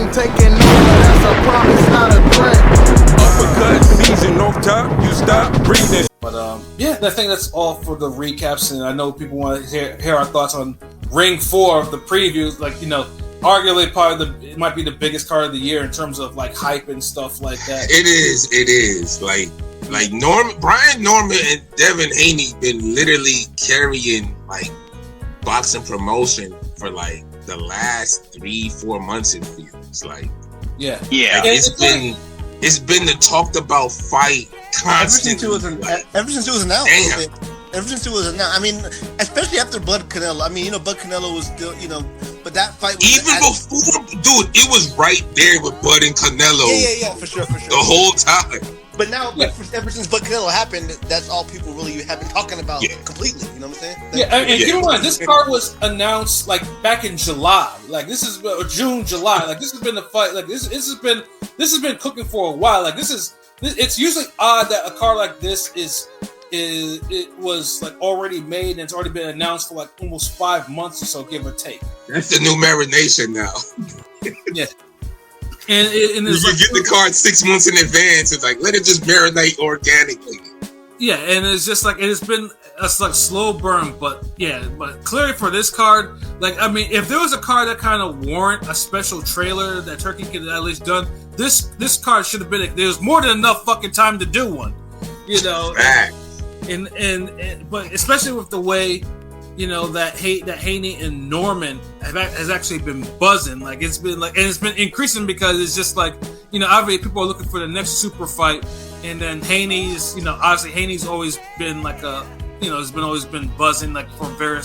I'm taking over, that's a promise, not a threat. Uppercut season off top, you stop breathing. But yeah, I think that's all for the recaps, and I know people want to hear our thoughts on Ring 4 of the previews. Like, you know, arguably probably it might be the biggest card of the year in terms of like hype and stuff like that. It is. Like Brian Norman and Devin Haney been literally carrying like boxing promotion for like the last 3-4 months. It feels like yeah. Like, it's been the talked about fight constantly. Ever since it was announced. Damn. Ever since it was announced. I mean, especially after Bud Canelo. I mean, you know, Bud Canelo was still, you know, but that fight was even before, dude, it was right there with Bud and Canelo. Yeah, for sure. The whole time. But now, ever since Bud Canelo happened, that's all people really have been talking about completely. You know what I'm saying? And keep in mind, this card was announced like back in July. Like this is June, July. Like this has been a fight. Like this has been cooking for a while. Like it's usually odd that a card like this it was like already made and it's already been announced for like almost 5 months or so, give or take. That's the new marination now. Yeah. And you like, get the card 6 months in advance. It's like, let it just marinate organically. Yeah, and it's just like it's been a like slow burn, but clearly for this card, like I mean, if there was a card that kind of warrant a special trailer that Turkey could have at least done, this card should have been. There's more than enough fucking time to do one, you know. And but especially with the way, you know, that Haney and Norman has actually been buzzing. Like it's been like, and it's been increasing because it's just like, you know, obviously people are looking for the next super fight, and then Haney's, you know, obviously Haney's always been like a, you know, always been buzzing like for better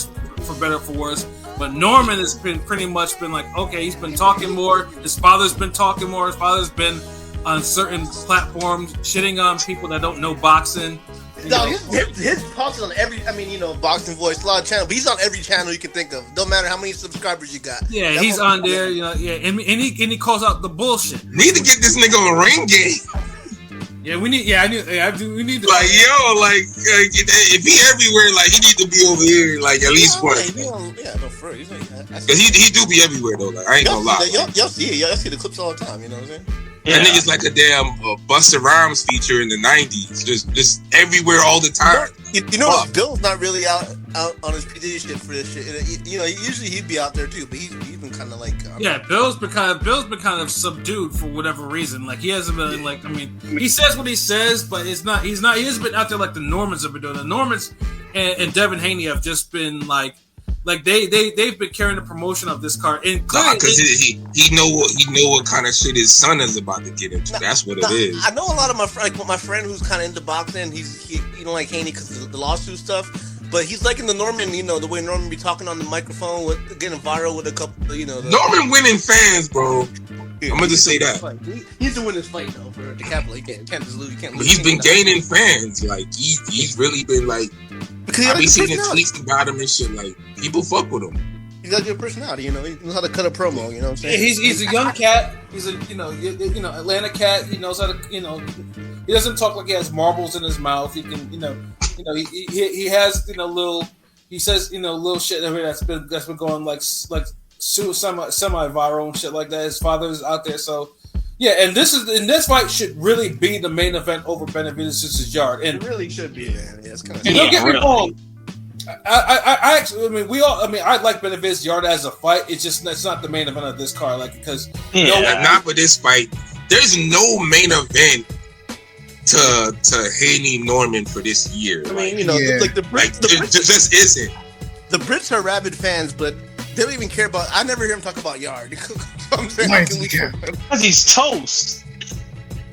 or for worse. But Norman has been pretty much been like, okay, he's been talking more. His father's been talking more. His father's been on certain platforms shitting on people that don't know boxing. No, his talks on every, I mean, you know, Boxing Voice, a lot of channels, but he's on every channel you can think of. Don't matter how many subscribers you got. Yeah, he's on there, you know, and he calls out the bullshit. Need to get this nigga on Ring Game. Yeah, we need, we need to. Like, if he everywhere, like, he need to be over here, like, at least one. Yeah, no, for real. Because he do be everywhere, though, like, I ain't gonna lie. Y'all see the clips all the time, you know what I'm saying? Yeah. That nigga's like a damn Busta Rhymes feature in the 90s. Just everywhere all the time. You know, Bill's not really out on his PD shit for this shit. You know, usually he'd be out there too, but he's been kind of like Bill's been kind of subdued for whatever reason. Like he hasn't been like, I mean, he says what he says, but he hasn't been out there like the Normans have been doing. The Normans and Devin Haney have just been like they've been carrying the promotion of this card, and because he know what kind of shit his son is about to get into. That's what it is. I know a lot of my friend who's kind of into boxing. He don't like Haney because of the lawsuit stuff, but he's liking the Norman. You know, the way Norman be talking on the microphone, with getting viral with a couple. You know, Norman winning fans, bro. I'm gonna just say that he's to win this fight though for the capital. He can't just lose. But he's been gaining fans. Like he's really been like. I be seeing tweets about him and shit. Like people fuck with him. He's got a good personality, you know. He knows how to cut a promo. You know what I'm saying? Yeah, he's a young cat. He's a you know Atlanta cat. He knows how to He doesn't talk like he has marbles in his mouth. He can he has little. He says little shit that's been going like semi viral and shit like that. His father's out there, so. Yeah, and this fight should really be the main event over Benavidez versus Yarde. And it really should be. Yeah, it's kind of. Don't get me wrong. I like Benavidez Yarde as a fight. It's not the main event of this card, like because not for this fight. There's no main event to Haney Norman for this year. I mean, like the Brits, just isn't. The Brits are rabid fans, but they don't even care about. I never hear him talk about Yarde. Because he's toast.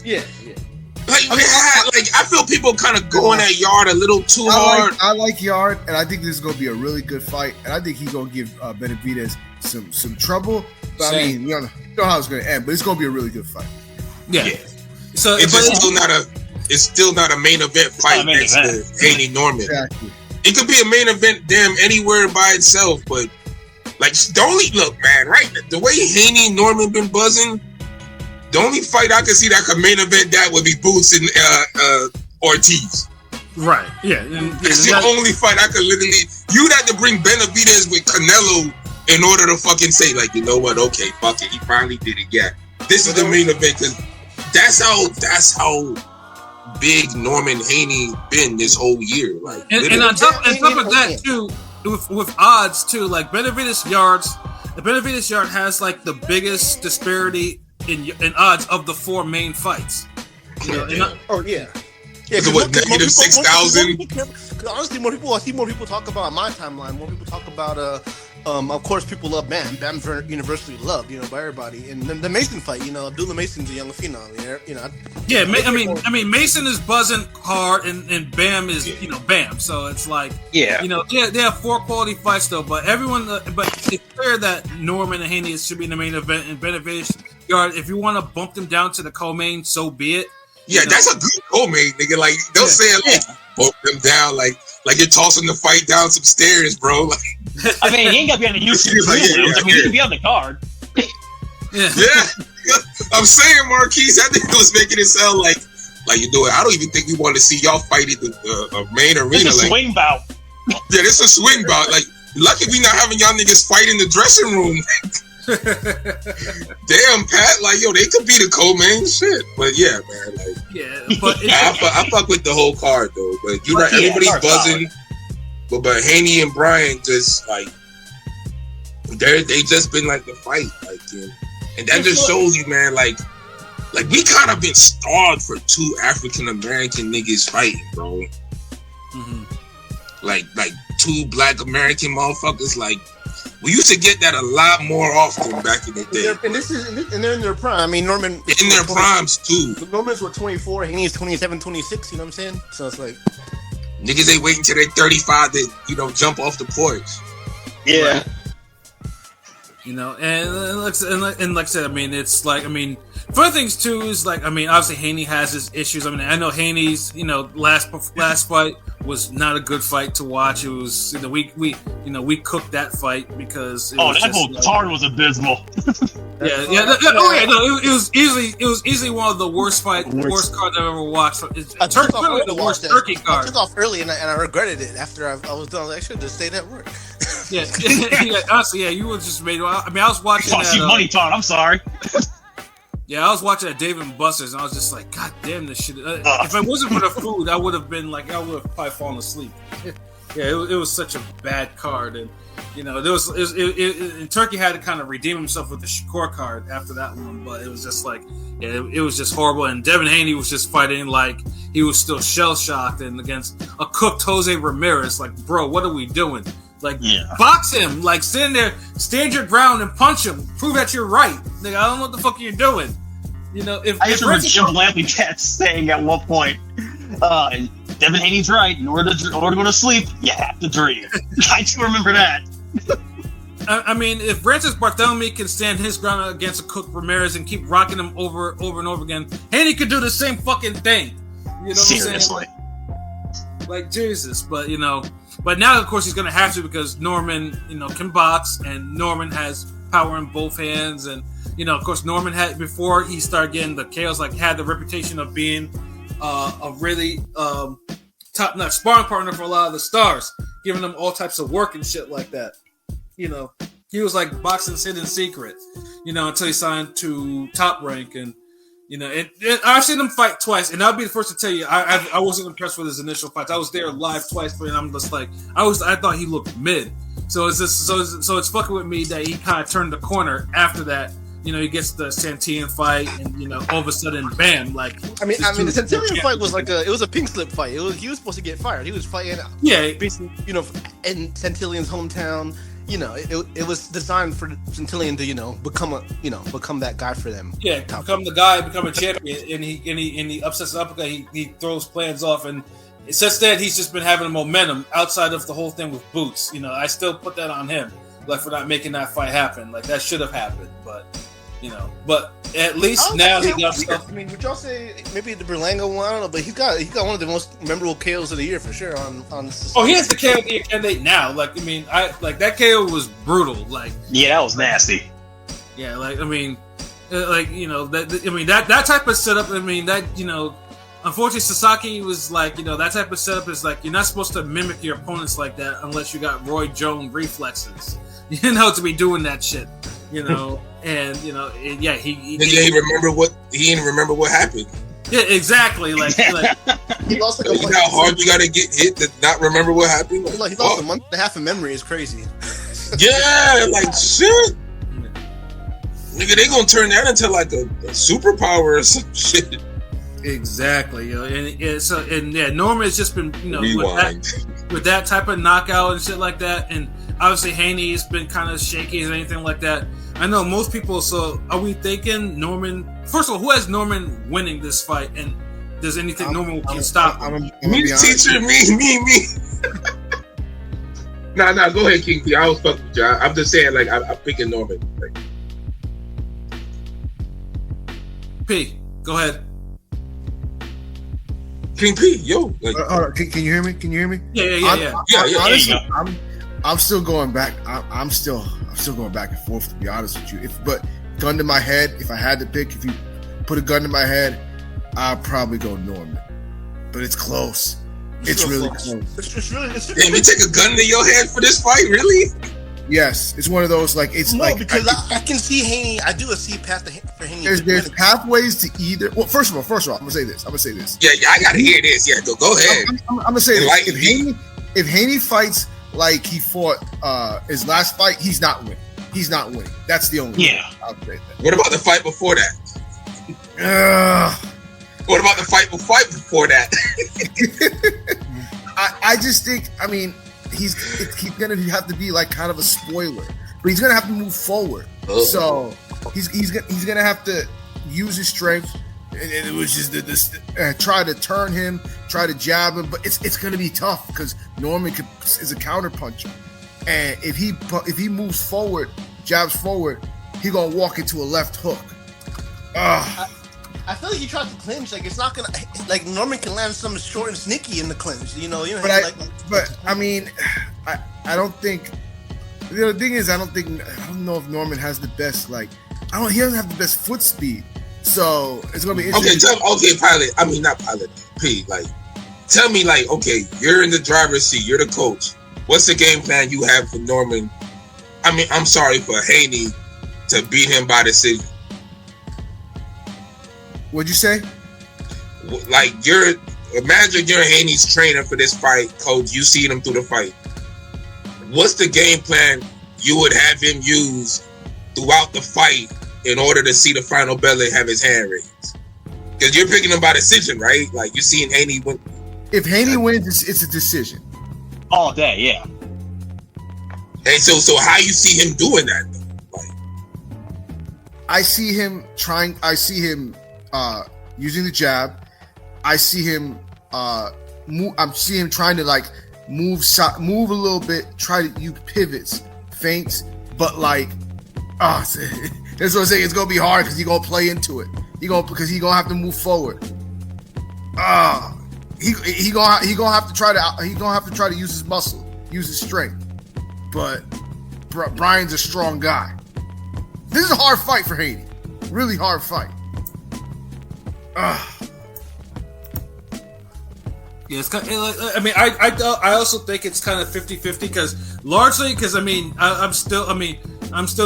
Yeah. I feel people kind of going at Yarde a little too hard. I like Yarde, and I think this is going to be a really good fight. And I think he's going to give Benavidez some trouble. But I mean, you know how it's going to end. But it's going to be a really good fight. Yeah. So it's still not a main event fight next to Haney Norman. Exactly. It could be a main event anywhere by itself, but. Like, look, man, right? The way Haney Norman been buzzing, the only fight I could see that could main event that would be Boots and Ortiz. Right, yeah. It's the only fight I could literally. You'd have to bring Benavidez with Canelo in order to fucking say, like, you know what? Okay, fuck it. He finally did it. Yeah. This is the main event, because that's how big Norman Haney been this whole year. Like, and on top of that too, with odds too, like Benavidez Yard has like the biggest disparity in odds of the 4 main fights. You know, Yeah, what, negative 6,000? Honestly, I see more people talk about on my timeline. More people talk about of course, people love Bam. Bam's universally loved, by everybody. And the Mason fight, Abdullah Mason's a young phenom. Yeah, I mean, Mason is buzzing hard, and Bam is, Bam. So it's like, they have 4 quality fights though. But it's clear that Norman and Haney should be in the main event, and Benavidez Yard. If you want to bump them down to the co-main, so be it. Yeah, that's a good co-main, nigga. Like, they'll say it like, bump them down, like you're tossing the fight down some stairs, bro. Like, I mean, he ain't got to be on the YouTube. He can be on the card. Yeah. I'm saying, Marquise, I think it was making it sound like you know it. I don't even think we want to see y'all fight at the main arena. It's a swing bout. Yeah, this is a swing bout. Like, lucky we not having y'all niggas fight in the dressing room. Damn, Pat, like, yo, they could be the co-main shit. But yeah, man, like, but I fuck with the whole card though. But you're right, everybody's buzzing. But Haney and Bryan just like they just been like the fight, like, and that just shows you, man, like we kind of been starved for 2 African American niggas fighting, bro. Mm-hmm. Like 2 Black American motherfuckers, like. We used to get that a lot more often back in the day. And they're in their prime. I mean, Norman... In their primes, too. Normans were 24, Haney's 27, 26, you know what I'm saying? So it's like... Niggas ain't waiting till they're 35 to, jump off the porch. Yeah. And like I said, I mean, it's like, fun things, too, is like, obviously Haney has his issues. I know Haney's, last fight was not a good fight to watch. It was, we cooked that fight because it was that whole card was abysmal. It was easily one of the worst cards I've ever watched. I took off the worst turkey card. I took off early and I regretted it after I was done. I should have just stayed at work. Honestly, you would just made. I was watching. Cost you money, Todd. I'm sorry. Yeah, I was watching at Dave and Buster's, and I was just like, God damn this shit. If it wasn't for the food, I would have probably fallen asleep. It was such a bad card, and and Turkey had to kind of redeem himself with the Shakur card after that one, but it was just like, it was just horrible. And Devin Haney was just fighting like he was still shell shocked, and against a cooked Jose Ramirez. Like, bro, what are we doing? Like, box him, like, stand your ground and punch him. Prove that you're right. Nigga, I don't know what the fuck you're doing. If I just remember Jim Lampley saying at one point, Devin Haney's right. In order to go to sleep, you have to dream. I do remember that. If Francis Barthélemy can stand his ground against a cooked Ramirez and keep rocking him over and over again, Haney could do the same fucking thing. You know what Seriously. I'm saying? Like, Jesus. But now, of course, he's going to have to, because Norman, can box, and Norman has power in both hands. And, of course, Norman had, before he started getting the KOs, like, had the reputation of being a really top-notch sparring partner for a lot of the stars, giving them all types of work and shit like that. He was like boxing Sid in secret, until he signed to Top Rank. And, I've seen him fight twice, and I'll be the first to tell you, I wasn't impressed with his initial fights. I was there live twice, and I'm just like, I thought he looked mid. So it's fucking with me that he kind of turned the corner after that. He gets the Santillan fight, and all of a sudden, bam! Like, the Santillan fight was like it was a pink slip fight. He was supposed to get fired. He was fighting, basically, in Santillan's hometown. It was designed for Santillan to, become that guy for them. Yeah, become the guy, become a champion, and he upsets the uppercut. He throws plans off, and since then he's just been having a momentum outside of the whole thing with Boots. I still put that on him, like, for not making that fight happen. Like, that should have happened, but at least now he got stuff. Would y'all say maybe the Berlanga one? I don't know, but he got one of the most memorable KOs of the year for sure. He has the KO candidate now. Like, that KO was brutal. Like, yeah, that was nasty. Yeah, that type of setup. Unfortunately, Sasaki was like, that type of setup is like, you're not supposed to mimic your opponents like that unless you got Roy Jones reflexes. to be doing that shit, and yeah, he didn't remember what happened. Yeah, exactly. Like he lost like you know how hard you gotta get hit to not remember what happened. He lost a month and a half of memory. Is crazy. Yeah, like shit. Nigga, they gonna turn that into like a superpower or some shit. Exactly, and Norman has just been, with that type of knockout and shit like that, and obviously Haney's been kind of shaky or anything like that. I know most people. So, are we thinking Norman? First of all, who has Norman winning this fight, and does anything Norman can stop him? Me, teacher, me. Nah. Go ahead, King P. I was fucking with you. I'm just saying, like, I'm picking Norman. Like. P, go ahead. King P, yo. Like, can you hear me? Yeah. Honestly, I'm still going back. I'm still going back and forth, to be honest with you. But gun to my head, if I had to pick, if you put a gun to my head, I'd probably go Norman. But it's close. It's really close. Damn, you take a gun to your head for this fight, really? Yes, it's one of those because I can see Haney. I do see path for Haney. There's pathways to either. Well, first of all, I'm gonna say this. Yeah, I gotta hear this. Yeah, go ahead. I'm gonna say this. If Haney fights like he fought his last fight, he's not winning. That's the only. Yeah. I'll say that. What about the fight before that? What about the fight before that? I just think. I mean. He's gonna have to be like kind of a spoiler, but he's gonna have to move forward. Oh. So he's gonna have to use his strength, and it was just try to turn him, try to jab him, but it's gonna be tough because Norman is a counter puncher, and if he moves forward, jabs forward, he gonna walk into a left hook. I feel like he tried to clinch. Like it's not gonna. Like Norman can land something short and sneaky in the clinch. But I mean, I don't think. The thing is, I don't know if Norman has the best. Like, he doesn't have the best foot speed. So it's gonna be interesting. Not pilot. P. Like, tell me, like, okay, you're in the driver's seat. You're the coach. What's the game plan you have for Norman? I mean, I'm sorry, for Haney to beat him by decision. What'd you say? Like, imagine you're Haney's trainer for this fight, coach. You see him through the fight. What's the game plan you would have him use throughout the fight in order to see the final bell and have his hand raised? Because you're picking him by decision, right? Like, you're seeing Haney win. If Haney wins, it's a decision. All day, yeah. And so how you see him doing that, though? Like, I see him using the jab. I see him I'm seeing him trying to like move a little bit, try to use pivots, feints, but like that's what I'm saying. It's gonna be hard because he's gonna play into it. Because he's gonna have to move forward. He gonna have to try to use his muscle, use his strength. But Brian's a strong guy. This is a hard fight for Haney. Really hard fight. Yeah, it's kind of, I mean, I also think it's kind of 50-50 because I mean, I'm still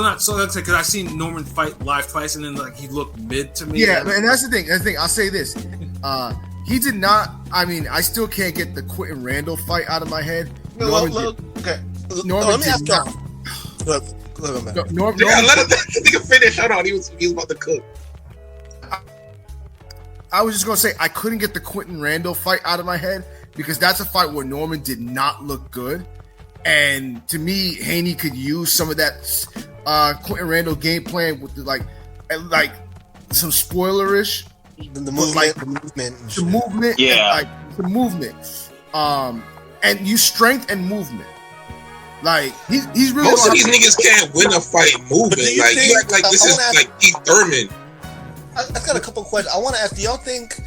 not so excited because I've seen Norman fight live twice and then like he looked mid to me. Yeah, and that's the thing. I'll say this: he did not. I mean, I still can't get the Quentin Randall fight out of my head. Okay. Norman let me ask y'all. Norman. Let him finish. Hold on, he was about to cook. I was just gonna say I couldn't get the Quentin Randall fight out of my head because that's a fight where Norman did not look good, and to me, Haney could use some of that Quentin Randall game plan with like some spoilerish, the movement, yeah, the movement, and use strength and movement. Like he's really most of these niggas can't win a fight moving. Like you act like this is like Keith Thurman. I've got a couple questions. I want to ask: do y'all think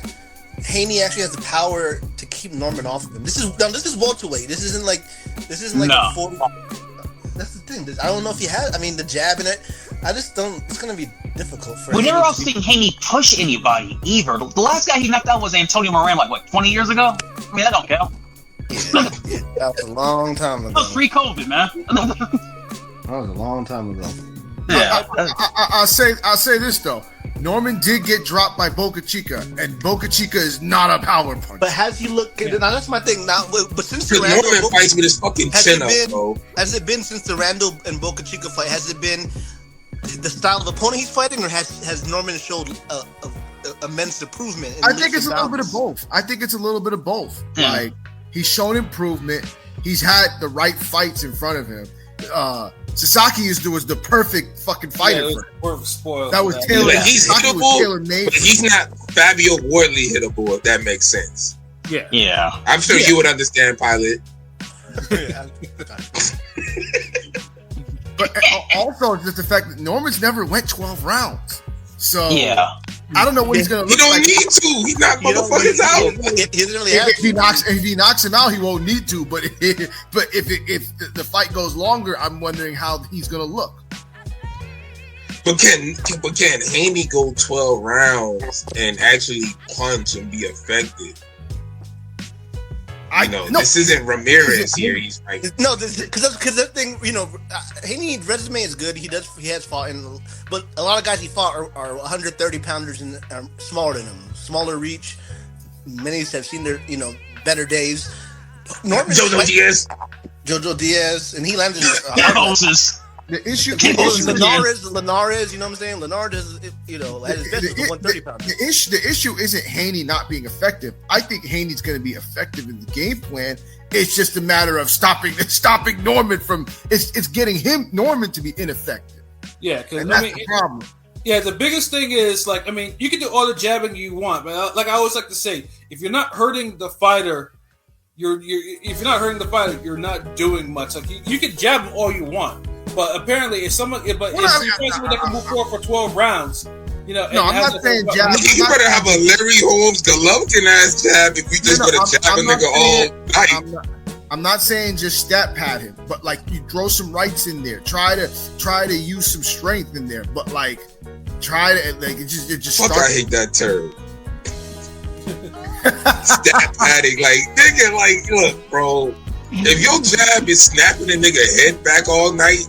Haney actually has the power to keep Norman off of him? This is welterweight. This isn't like no. 40. That's the thing. I don't know if he has. I mean, the jab in it. I just don't. It's gonna be difficult for. We never also seen Haney push anybody either. The last guy he knocked out was Antonio Moran, like what, 20 years ago? I mean, that don't count. Yeah, that was a long time ago. That was pre-COVID, man. That was a long time ago. Yeah. I'll say this though. Norman did get dropped by Boca Chica, and Boca Chica is not a power puncher. But has he looked? Now that's my thing. Now, but since the Norman Randall fights with his fucking chin up, bro. Has it been since the Randall and Boca Chica fight? Has it been the style of opponent he's fighting, or has Norman showed a immense improvement? I think it's a little bit of both. Like, he's shown improvement. He's had the right fights in front of him. Sasaki was the perfect fucking fighter. Spoiled. That was tailored. Yeah, he's hittable, but he's not Fabio Wardley hittable, if that makes sense. Yeah. I'm sure you would understand, Pilot. But also just the fact that Norman's never went 12 rounds. So I don't know what he's gonna look like. He don't need to. He's not motherfuckers out. If he knocks him out, he won't need to. But if the fight goes longer, I'm wondering how he's gonna look. But can Haney go 12 rounds and actually punch and be effective? This isn't Ramirez here. He's like because that thing, Haney's resume is good. He has fought, but a lot of guys he fought are 130 pounders and are smaller than him, smaller reach. Many have seen their better days. Jojo Diaz, and he landed. The issue, Linares, you know what I'm saying? Linares is, at his best was a 130 pounder. The issue isn't Haney not being effective. I think Haney's going to be effective in the game plan. It's just a matter of stopping Norman from. It's getting Norman to be ineffective. Yeah, because that's the problem. Yeah, the biggest thing is you can do all the jabbing you want, but like I always like to say, if you're not hurting the fighter, you're not doing much. Like you can jab him all you want. But apparently, if someone that can move forward for 12 rounds, I'm not saying jab. You better have a Larry Holmes Golovkin ass jab if we just gonna jab a nigga all night. I'm not saying just stat pad him, but like you throw some rights in there. Try to use some strength in there, but like try to it just. Fuck, I hate that term. Stat padding, nigga, look, bro. If your jab is snapping a nigga head back all night,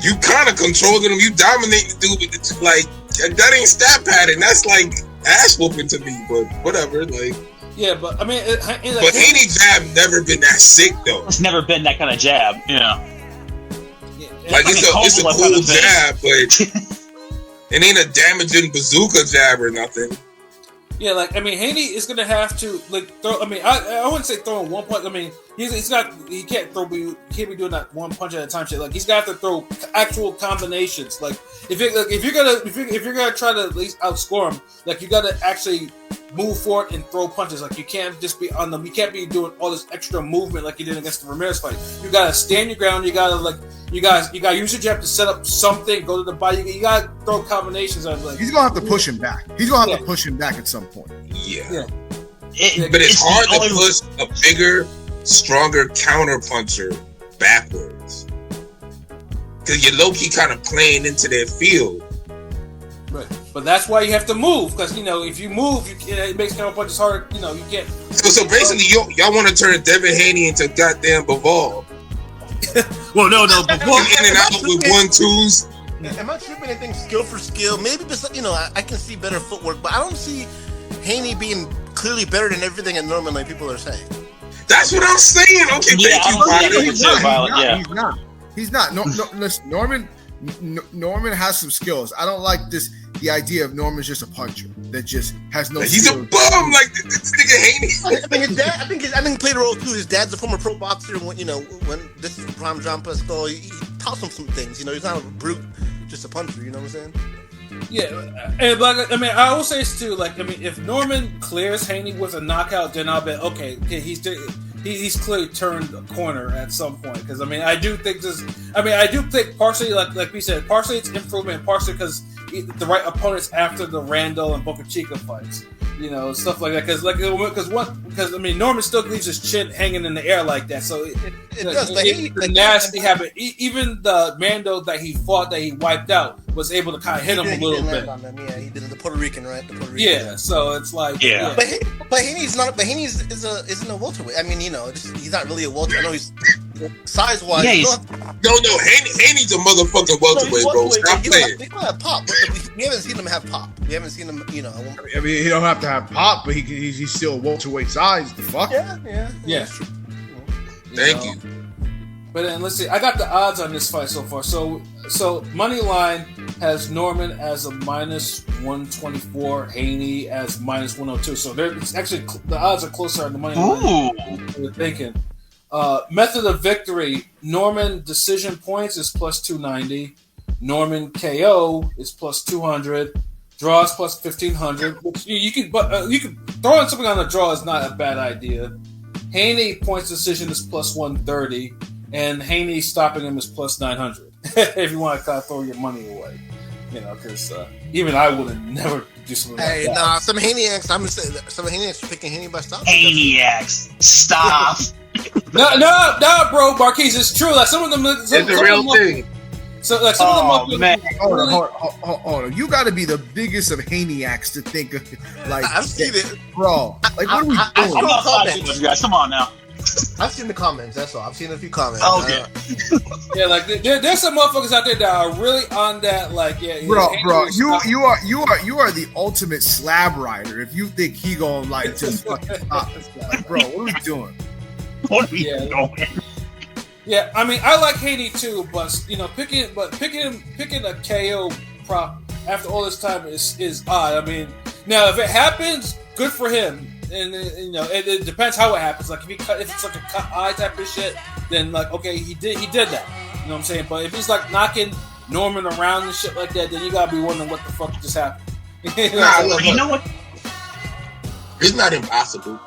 you kind of controlling him. You dominate the dude with that ain't stat padding. That's like ass whooping to me. But whatever, Yeah, but I mean, but Haney jab never been that sick though. It's never been that kind of jab, It's a cool jab, but it ain't a damaging bazooka jab or nothing. Yeah, Haney is gonna have to throw. I mean, I wouldn't say throwing one punch. I mean, he can't be doing that one punch at a time. Shit, he's got to throw actual combinations. If you're gonna try to at least outscore him, you gotta actually move forward and throw punches. You can't just be on them. You can't be doing all this extra movement like you did against the Ramirez fight. You gotta stand your ground. You gotta you gotta use your jab to set up something. Go to the body. You gotta throw combinations of He's gonna have to push him back. He's gonna have to push him back at some point. Yeah. But it's hard to push a bigger, stronger counter puncher backwards because you're low key kind of playing into their field. Right. But that's why you have to move, because if you move, it makes counter punches hard. You can't. So basically, y'all want to turn Devin Haney into goddamn Bivol. Well, no, Bivol in and out with 1-2s. Am I tripping anything skill for skill? Maybe I can see better footwork, but I don't see Haney being clearly better than everything that Norman people are saying. That's what I'm saying. Okay, thank you, Violet. He's not. Listen, Norman has some skills. I don't like the idea of Norman's just a puncher that just has no. He's skills. a bum like this nigga Haney. I mean, his dad. I think he played a role too. His dad's a former pro boxer. When this is prime John Pascal, he taught him some things. He's not a brute, just a puncher. You know what I'm saying? Yeah, and I will say this too. If Norman clears Haney with a knockout, then I'll bet okay, he's clearly turned a corner at some point. Because I do think partially, like we said, partially it's improvement, partially because the right opponents after the Randall and Boca Chica fights, stuff like that. Because Norman still leaves his chin hanging in the air like that, so it does. It's a nasty habit. Even the Mando that he fought, that he wiped out, was able to kind of hit him a little bit. Yeah, he did the Puerto Rican, right? The Puerto Rican. Yeah, so it's like But Haney's not. But Haney's isn't a welterweight. I mean, he's not really a welterweight. I know he's size wise. No, Haney's a motherfucking welterweight, bro. Stop playing. They might have pop, but we haven't seen him have pop. We haven't seen him. I mean, he don't have to have pop, but he's still welterweight size. The fuck? Yeah. Thank you. But then let's see. I got the odds on this fight so far. So money line has Norman as a -124, Haney as -102. So it's actually the odds are closer on the money line than we're thinking. Method of victory: Norman decision points is +290. Norman KO is +200. Draws +1500. Which you can throwing something on the draw is not a bad idea. Haney points decision is +130. And Haney stopping him is +900. If you want to kind of throw your money away, because even I would have never do something like that. Nah, some Haneyaks. I'm gonna say some Haneyaks picking Haney by stop. Haneyaks, stop. no, bro, Marquise, it's true. Like some of them, it's a real thing. So like some of them, man. Hold on. You got to be the biggest of Haneyaks to think of like. I've seen it, bro. Like what are we doing? I'm not fighting with you guys. Come on now. I've seen the comments. That's all. I've seen a few comments. Okay. Yeah, like there's some motherfuckers out there that are really on that. Like, bro, you are the ultimate slab rider. If you think he gonna like just fucking stop this guy, bro, what are we doing? What are we doing? Yeah, I mean, I like Haney too, but picking a KO prop after all this time is odd. I mean, now if it happens, good for him. And it depends how it happens. Like if it's like a cut eye type of shit, then like okay, he did that. You know what I'm saying? But if he's like knocking Norman around and shit like that, then you gotta be wondering what the fuck just happened. You know what? It's not impossible.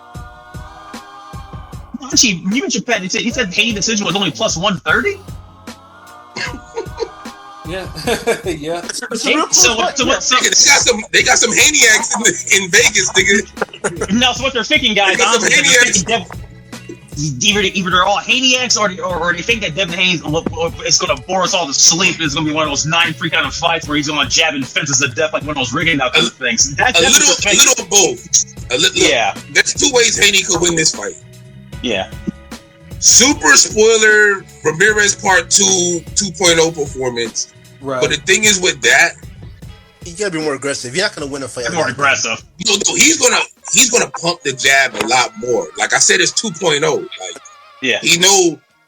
Actually, even Japan, he said Haney decision was only +130. Yeah, yeah. They got some Haneyaks in Vegas, nigga. No, so what they're thinking, guys, either they're all Haneyaks or do you think that Devin Haney is going to bore us all to sleep? It's going to be one of those 9-3 kind of fights where he's going to jab and fences to death like one of those rigging out kind of things. A little of both. Yeah. There's two ways Haney could win this fight. Yeah. Super spoiler, Ramirez Part 2 2.0 performance. Right. But the thing is with that, you gotta be more aggressive. You're not gonna win a fight. More aggressive. No, he's gonna pump the jab a lot more. Like I said, it's 2.0. Like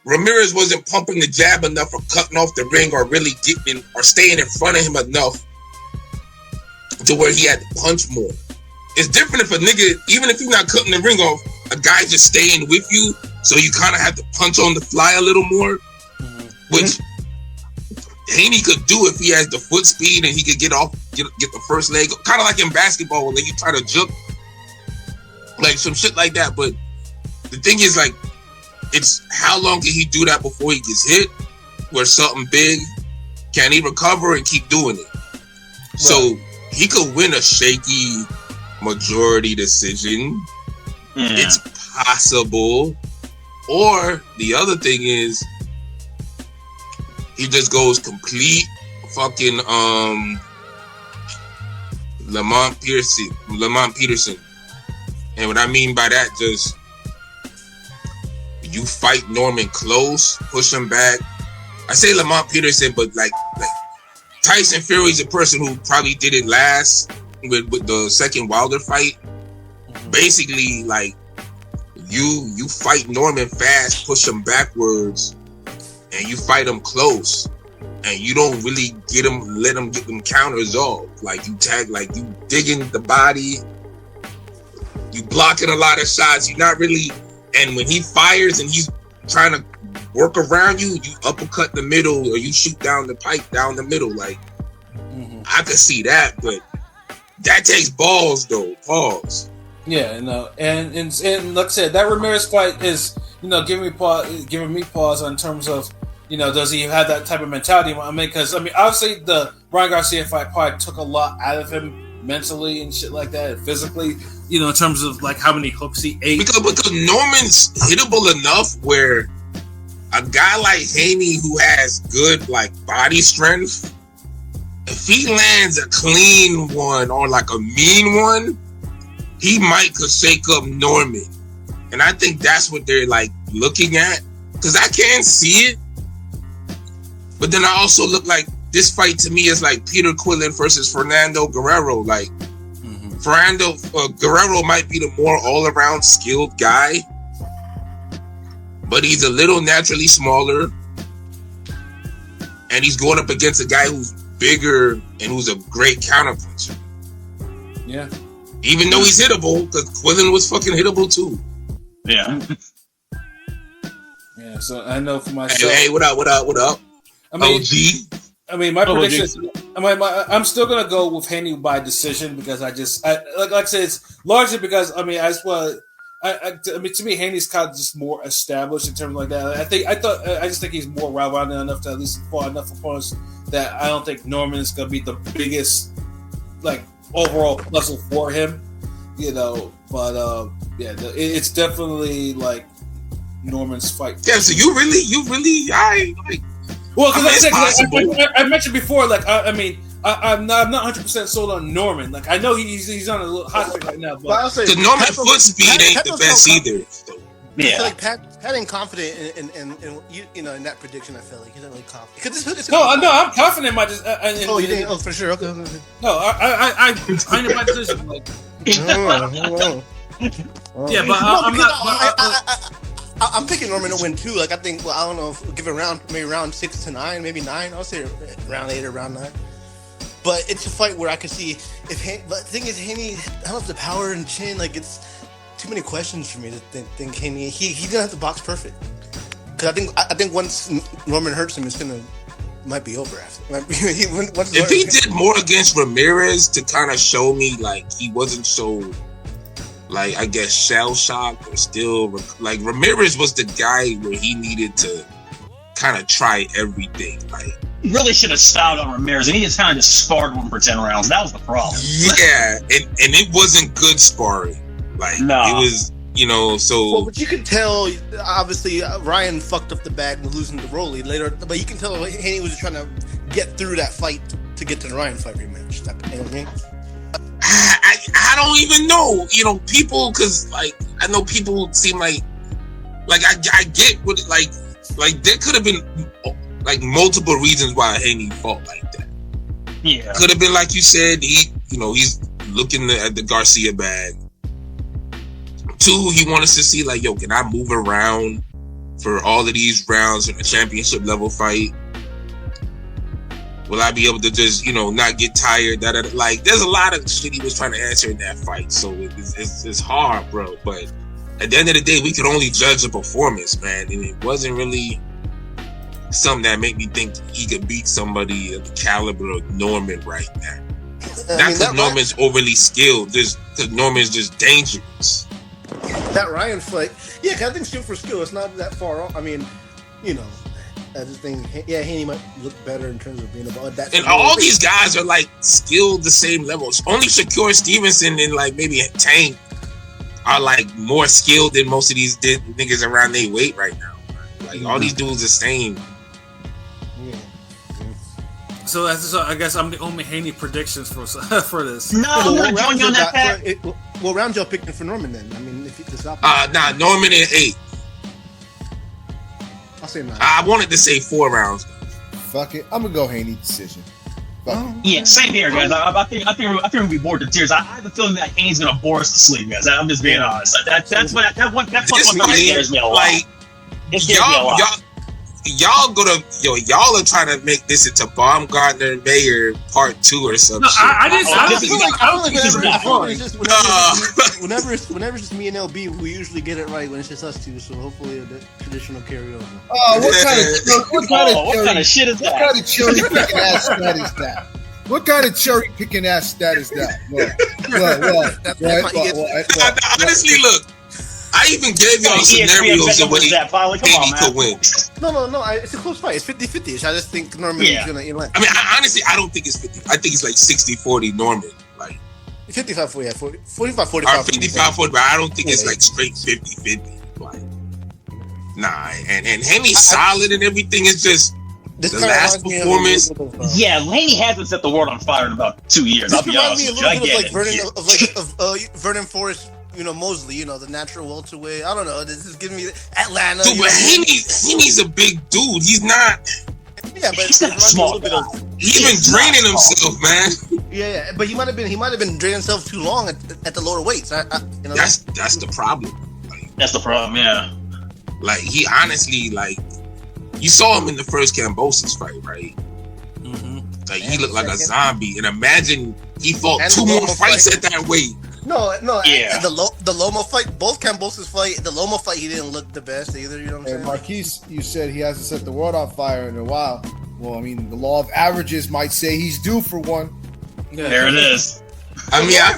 Ramirez wasn't pumping the jab enough or cutting off the ring or really getting or staying in front of him enough to where he had to punch more. It's different if a nigga, even if you're not cutting the ring off, a guy just staying with you, so you kind of have to punch on the fly a little more, which Haney could do if he has the foot speed and he could get the first leg, kind of like in basketball when you try to jump, like some shit like that. But the thing is, like, it's how long can he do that before he gets hit, where something big, can he recover and keep doing it? Right. So he could win a shaky majority decision. It's possible. Or the other thing is he just goes complete fucking Lamont Peterson. And what I mean by that, just you fight Norman close, push him back. I say Lamont Peterson, but like Tyson Fury's a person who probably did it last with the second Wilder fight. Basically, like you fight Norman fast, push him backwards, and you fight him close, and you don't really let him get them counters off. Like you tag, like you digging the body, you blocking a lot of shots. You're not really, and when he fires and he's trying to work around you, you uppercut the middle or you shoot down the pipe down the middle. Like I could see that, but that takes balls though. Pause. Yeah, no, and like I said, that Ramirez fight is giving me pause in terms of does he have that type of mentality? I mean, because obviously the Ryan Garcia fight probably took a lot out of him mentally and shit like that, and physically, in terms of like how many hooks he ate. Because Norman's hittable enough where a guy like Haney who has good like body strength if he lands a clean one or like a mean one, he might could shake up Norman. And I think that's what they're like looking at. Because I can't see it. But then I also look like this fight to me is like Peter Quillin versus Fernando Guerrero. Like, Guerrero might be the more all-around skilled guy, but he's a little naturally smaller, and he's going up against a guy who's bigger and who's a great counterpuncher. Yeah. Even though he's hittable, because Quillin was fucking hittable too. Yeah. Yeah, so I know for myself. Hey, what up? I mean, my prediction. I'm still gonna go with Haney by decision because like I said, it's largely because to me, Haney's kind of just more established in terms of like that. I just think he's more well-rounded enough to at least fought enough opponents that I don't think Norman is gonna be the biggest like overall puzzle for him, you know. But it's definitely like Norman's fight. Yeah, so you really, well, because I mentioned before, like I'm not 100% sold on Norman. Like I know he's on a little hot streak right now, but the Norman foot speed ain't the best either. Yeah, like Pat ain't confident in that prediction. I feel like he's not really confident. I'm confident in my. You didn't? Oh, for sure. Okay. No, I know my decision. Like, yeah, but I'm not. I'm picking Norman to win too. Like I think, I don't know, if give it maybe round 6 to 9, maybe 9. I'll say round 8 or round 9. But it's a fight where I could see but the thing is, Haney, I don't know if the power and chin, like it's too many questions for me to think Haney. He didn't have to box perfect because I think once Norman hurts him, might be over after. If he did more against Ramirez to kind of show me like he wasn't so. Like, I guess shell-shocked or still... Like, Ramirez was the guy where he needed to kind of try everything. Like, he really should have styled on Ramirez, and he just kind of sparred him for 10 rounds. That was the problem. Yeah, and it wasn't good sparring. Like, It was, so... Well, but you could tell, obviously, Ryan fucked up the bag with losing to Rolly later, but you can tell Haney was trying to get through that fight to get to the Ryan fight rematch. You know what I mean? I don't even know, people, because, like, I know people seem like I get what, like there could have been, like, multiple reasons why Haney fought like that. Yeah. Could have been, like you said, he's looking at the Garcia bag. 2, he wants to see, like, yo, can I move around for all of these rounds in a championship level fight? Will I be able to just, not get tired? Like, there's a lot of shit he was trying to answer in that fight. So it's hard, bro. But at the end of the day, we could only judge the performance, man. And it wasn't really something that made me think he could beat somebody of the caliber of Norman right now. Not because Norman's overly skilled, just because Norman's just dangerous. That Ryan fight, yeah, because I think skill for skill, it's not that far off. I mean, I just think, Haney might look better in terms of being about that. And all these guys are like skilled the same levels. Only Shakur Stevenson and like maybe Tank are like more skilled than most of these niggas around their weight right now. Like all these dudes the same. Yeah. So I guess I'm the only Haney predictions for this. No, I'm not joining you on that path. Well, round y'all picking for Norman then. I mean, if it's opposite. Norman in 8. I'll say 9. I wanted to say 4 rounds. Fuck it, I'm gonna go Haney decision. Yeah, same here, guys. I think we'll be bored to tears. I have a feeling that Haney's gonna bore us to sleep, guys. I'm just being honest. That's one scares me a lot. Like, y'all are trying to make this into Baumgartner Mayer Part 2 or something. No, Whenever it's just me and LB, we usually get it right when it's just us two. So hopefully the tradition will carry over. What kind of shit is that? What kind of cherry picking ass stat is that? What kind of cherry picking ass stat is that? What? Honestly, look. I even gave y'all scenarios of what Haney could win. No. It's a close fight. It's 50-50. I just think Norman is going to elect. I mean, honestly, I don't think it's 50. I think it's like 60-40 Norman. Like 55-40, 45-45. Or 55-40, but I don't think it's like straight 50-50. Like, nah. And Haney's solid and everything. It's just This The kinda last reminds me of a performance. little bit of, Yeah, Haney hasn't set the world on fire in about 2 years. This I'll be reminds honest me a with you. I little bit get of it. Vernon Forrest, Mosley, the natural welterweight. I don't know. This is giving me Atlanta. Dude, but Haney's a big dude. He's not. Yeah, but He's not a small guy. He's been draining himself, man. Yeah, but he might have been draining himself too long at the lower weights. That's the problem. That's the problem, yeah. Like he honestly, like you saw him in the first Kambosos fight, right? Mm-hmm. Like he looked like a zombie. And imagine he fought And 2 the more Loma fights fight. at that weight. No. Yeah. The Loma fight, both Kambosos fight. The Loma fight, he didn't look the best either. You know what I'm saying? And Marquise, you said he hasn't set the world on fire in a while. Well, I mean, the law of averages might say he's due for one. Yeah. There it is. I mean, I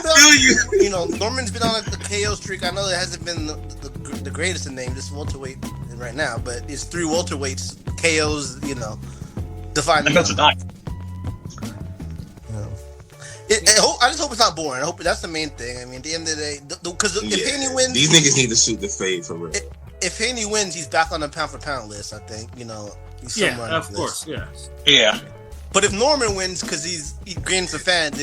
feel you. Norman's been on a KO streak. I know it hasn't been the greatest in name, this welterweight right now, but it's 3 welterweights KOs. Defined. That's a die. I just hope it's not boring. I hope that's the main thing. I mean, at the end of the day, because if Haney wins, these niggas need to shoot the fade for real. If Haney wins, he's back on the pound for pound list. I think he's Yeah, somewhere on of the course, list. yeah. Yeah. But if Norman wins, because he gains some fans,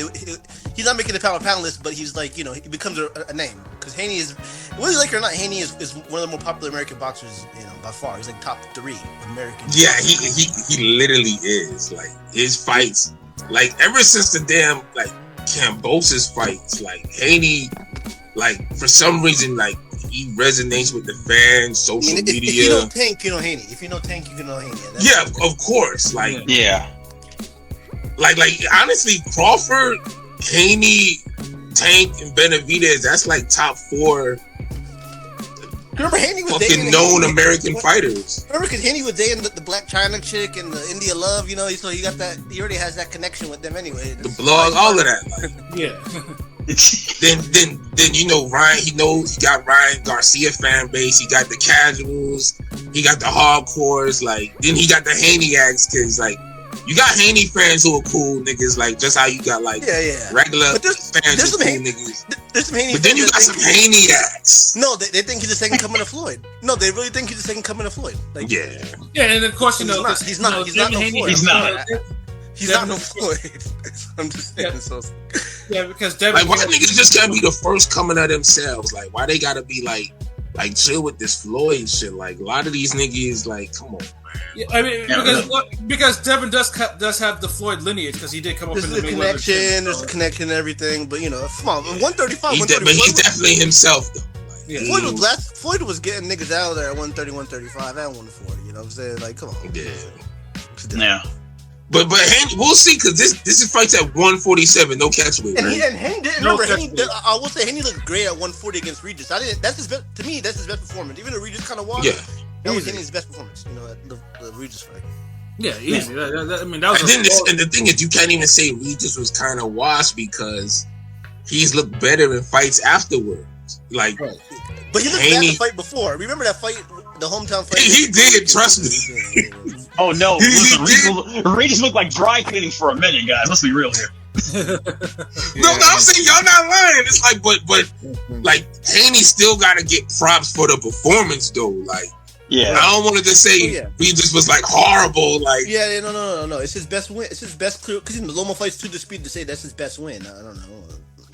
he's not making the pound for pound list, but he's like, he becomes a name. Because Haney is, whether you like it or not, Haney is one of the more popular American boxers, by far. He's like top 3 American. Yeah, he literally is. Like his fights, like ever since the damn like Kambosos fights, like Haney, like for some reason, like he resonates with the fans, social media. If you know Tank, you know Haney. If you know Tank, you know Haney. Yeah, of course. Like Yeah. Like honestly, Crawford, Haney, Tank, and Benavidez, that's like top 4 Remember Haney was fucking dating known American fighters. Remember, because Haney was dating the Black China chick and the India Love, so he got that. He already has that connection with them anyway. The blog, all of that. Like, Yeah. then Ryan. He got Ryan Garcia fan base. He got the casuals. He got the hardcores. Like then he got the Haney-acs because like you got Haney fans who are cool niggas. Like just how you got like regular fans who are cool niggas. There's some Haney. But then you got some Haney-acs. No, they think he's the second coming of Floyd. No, they really think he's the second coming of Floyd. Like, yeah, and of course he's not no Floyd. He's not. He's not no Floyd. I'm just saying. Yeah, because Devin. Like why niggas just gotta be the first coming of themselves? Like why they gotta be like chill with this Floyd shit? Like a lot of these niggas, like come on. Yeah, I mean, because Devin does have the Floyd lineage because he did come up in the connection. There's a connection and everything, but come on, 135. But he's definitely himself though. Like, yeah. Floyd was getting niggas out of there at 130, 135, and 140. You know what I'm saying? Like, come on. Yeah. But Haney, we'll see because this is fights at 147, no catchweight. And right? Haney didn't remember. I will say Haney looked great at 140 against Regis. That's his best. To me, that's his best performance. Even though Regis kind of won. Yeah. That was Haney's best performance. The Regis fight. Yeah, easy. Yeah. I mean, that was. And the thing is, you can't even say Regis was kind of washed because he's looked better in fights afterwards. Like, right. But he looked bad in the fight before. Remember that fight, the hometown fight? He did. Trust me. Oh no! Regis looked like dry cleaning for a minute, guys. Let's be real here. No, I'm saying y'all not lying. It's like, but like Haney still got to get props for the performance though. Like, yeah, I don't want to just say Regis was like horrible. Like, no. It's his best win. It's his best clear because the Loma fight's too disputed to say that's his best win. I don't know.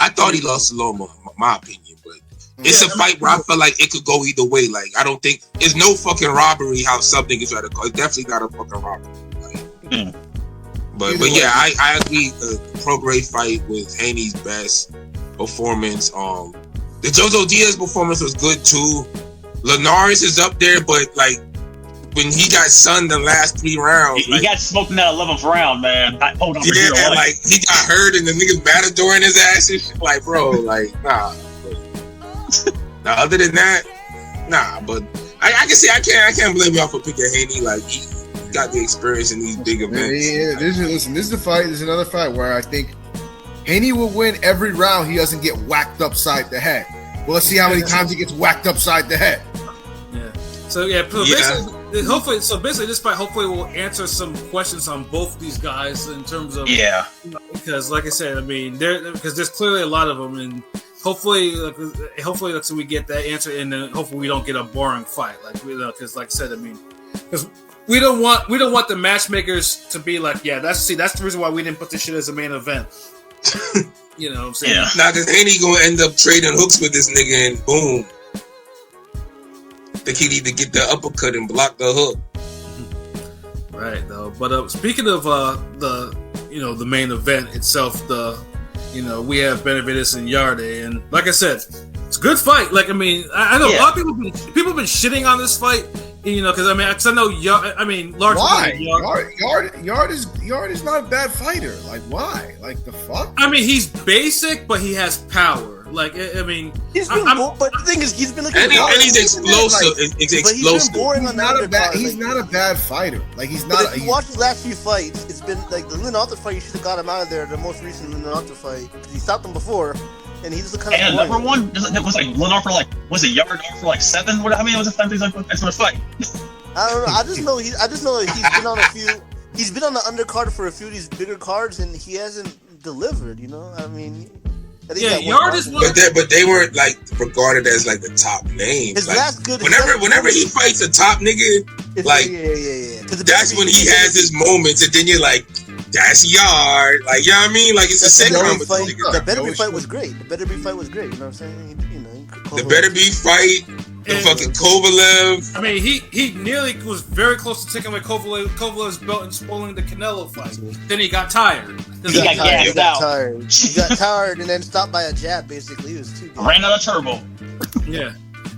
I thought he lost to Loma, my opinion, but it's a fight where I feel like it could go either way. Like, I don't think it's no fucking robbery how some niggas try to call. It's definitely not a fucking robbery. Like, But yeah, I agree. Pro grade fight with Haney's best performance. The Jojo Diaz performance was good too. Linares is up there, but like when he got sunned the last 3 rounds, he got smoked in that 11th round, man. Hold on, yeah, like he got hurt and the niggas matador in his ass and shit. Like, bro, like nah. Now, other than that, nah. But I can see I can't blame y'all for picking Haney. Like he got the experience in these big events. Yeah, this is a fight. There's another fight where I think Haney will win every round. He doesn't get whacked upside the head. Well, let's see how many times he gets whacked upside the head. Yeah. So hopefully, this fight hopefully will answer some questions on both these guys in terms of because like I said, I mean, because there's clearly a lot of them, and hopefully we get that answer, and then hopefully we don't get a boring fight, because like I said, I mean, because we don't want the matchmakers to be like, yeah, that's the reason why we didn't put this shit as a main event. You know what I'm saying? Yeah. Nah, because Haney gonna end up trading hooks with this nigga and boom. Think he need to get the uppercut and block the hook. Right, though. But speaking of the main event itself, we have Benavidez and Yarde, and like I said, it's a good fight. Like, I mean, I know a lot of people have been shitting on this fight, because I know large. Why? Yarde is not a bad fighter. Like, why? Like, the fuck? I mean, he's basic, but he has power. Like, I mean, he's been but the thing is, he's been like, and he's explosive. It's explosive. He's been boring on he's not a bad fighter. Like, he's not. If you watch his last few fights, it's been like the Lynn Arthur fight. You should have got him out of there. The most recent Lynn Arthur fight, because he stopped him before, and he's just kind of. And number one, it was like Lynn Arthur was it Yarde for like 7? What? How many was the time he's like that's for a fight? I don't know. I just know that he's been on a few. He's been on the undercard for a few of these bigger cards, and he hasn't delivered. I mean. Yeah, Yarde is one. But they weren't like regarded as like the top names. His like, last good. Whenever he fights a top nigga, like that's when he has his moments, and then you're like, that's Yarde. Like, you know what I mean? Like, it's a sitcom. The Benavidez fight was great. The Benavidez fight was great. You know what I'm saying? The Benavidez fight. The fucking Kovalev. I mean, he nearly was very close to taking away Kovalev's belt and spoiling the Canelo fight. Then he got tired. He got gassed out. He got tired and then stopped by a jab. Basically, he was too good. Ran out of turbo. Yeah,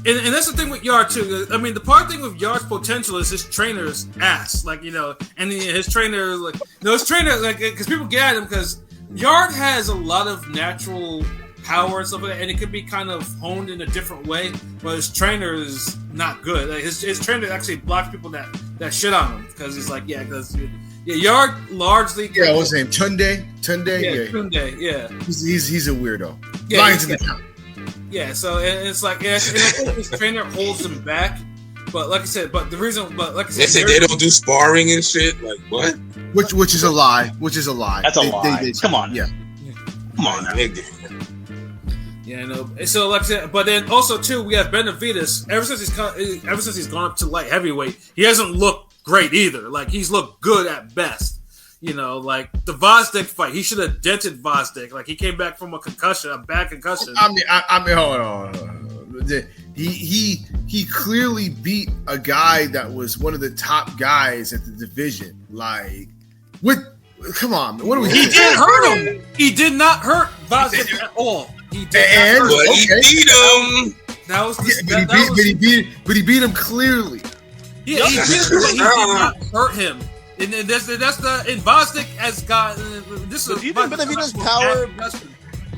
and that's the thing with Yarde too. I mean, the part thing with Yarde's potential is his trainer's ass. Like, and his trainer, because people get at him because Yarde has a lot of natural power and stuff like that, and it could be kind of honed in a different way, but his trainer is not good. Like, his trainer actually blocks people that shit on him because he's like, Yarde largely. Yeah, what's his name? Tunde. Tunde. Yeah, he's a weirdo. Yeah, Lions in the count. Yeah, so it's like, and I think his trainer holds him back. But like I said, they said they don't do sparring and shit. Like, what? Which is a lie. That's a lie. Come on. Yeah. Come on, nigga. Yeah, I know. So like I said, but then also too, we have Benavidez. Ever since he's gone up to light heavyweight, he hasn't looked great either. Like, he's looked good at best. Like the Gvozdyk fight, he should have dented Gvozdyk. Like, he came back from a bad concussion. I mean, hold on. He clearly beat a guy that was one of the top guys at the division. Like, come on, what are we? He didn't hurt him. He did not hurt Gvozdyk at all. He did but he beat him. That was but he beat him clearly. Yeah, he did not hurt him. And that's the Gvozdyk has got this. Do you think Benavidez's power?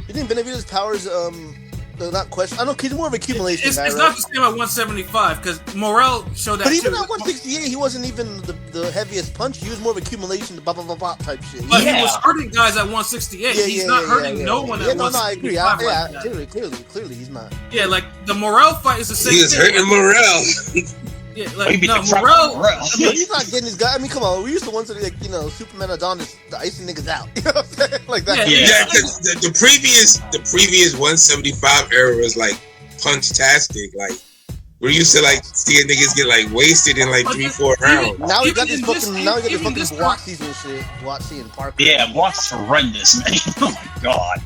You think Benavidez's power is not question? I don't. He's more of accumulation. It's not the same at 175 because Morel showed that. But even too. at 168, he wasn't even the heaviest punch. He was more of accumulation, blah blah blah blah type shit. But he was hurting guys at 168. He's not hurting no one at 165. No, I agree. Clearly, he's not. Yeah, like the Morel fight is the same. He was hurting Morel. Yeah, like Morel. He's not getting his guy. I mean, come on. We used to once Superman Adonis, the icing niggas out. You know what I'm saying? Like that. Yeah, the previous 175 era was like punch-tastic. Like, we're used to like seeing niggas get like wasted in like 3-4 rounds. Now we got this fucking block season shit. Watsy and Parker. Yeah, Watt's horrendous, man. Oh my god.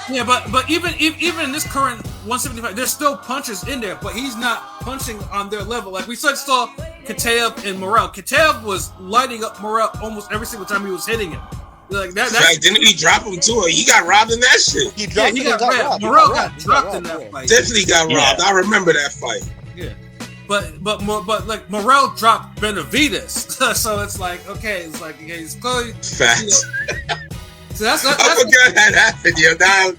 Yeah, but even in this current 175, there's still punches in there, but he's not punching on their level. Like we saw Kataev and Morel. Kataev was lighting up Morel almost every single time he was hitting him. Like that. Didn't he drop him too? He got robbed in that shit. He got robbed. Morel got dropped in that fight. Definitely got robbed. I remember that fight. Yeah. But like Morel dropped Benavidez, so it's like it's like he's clearly facts. So that's I forgot that happened. Yo, now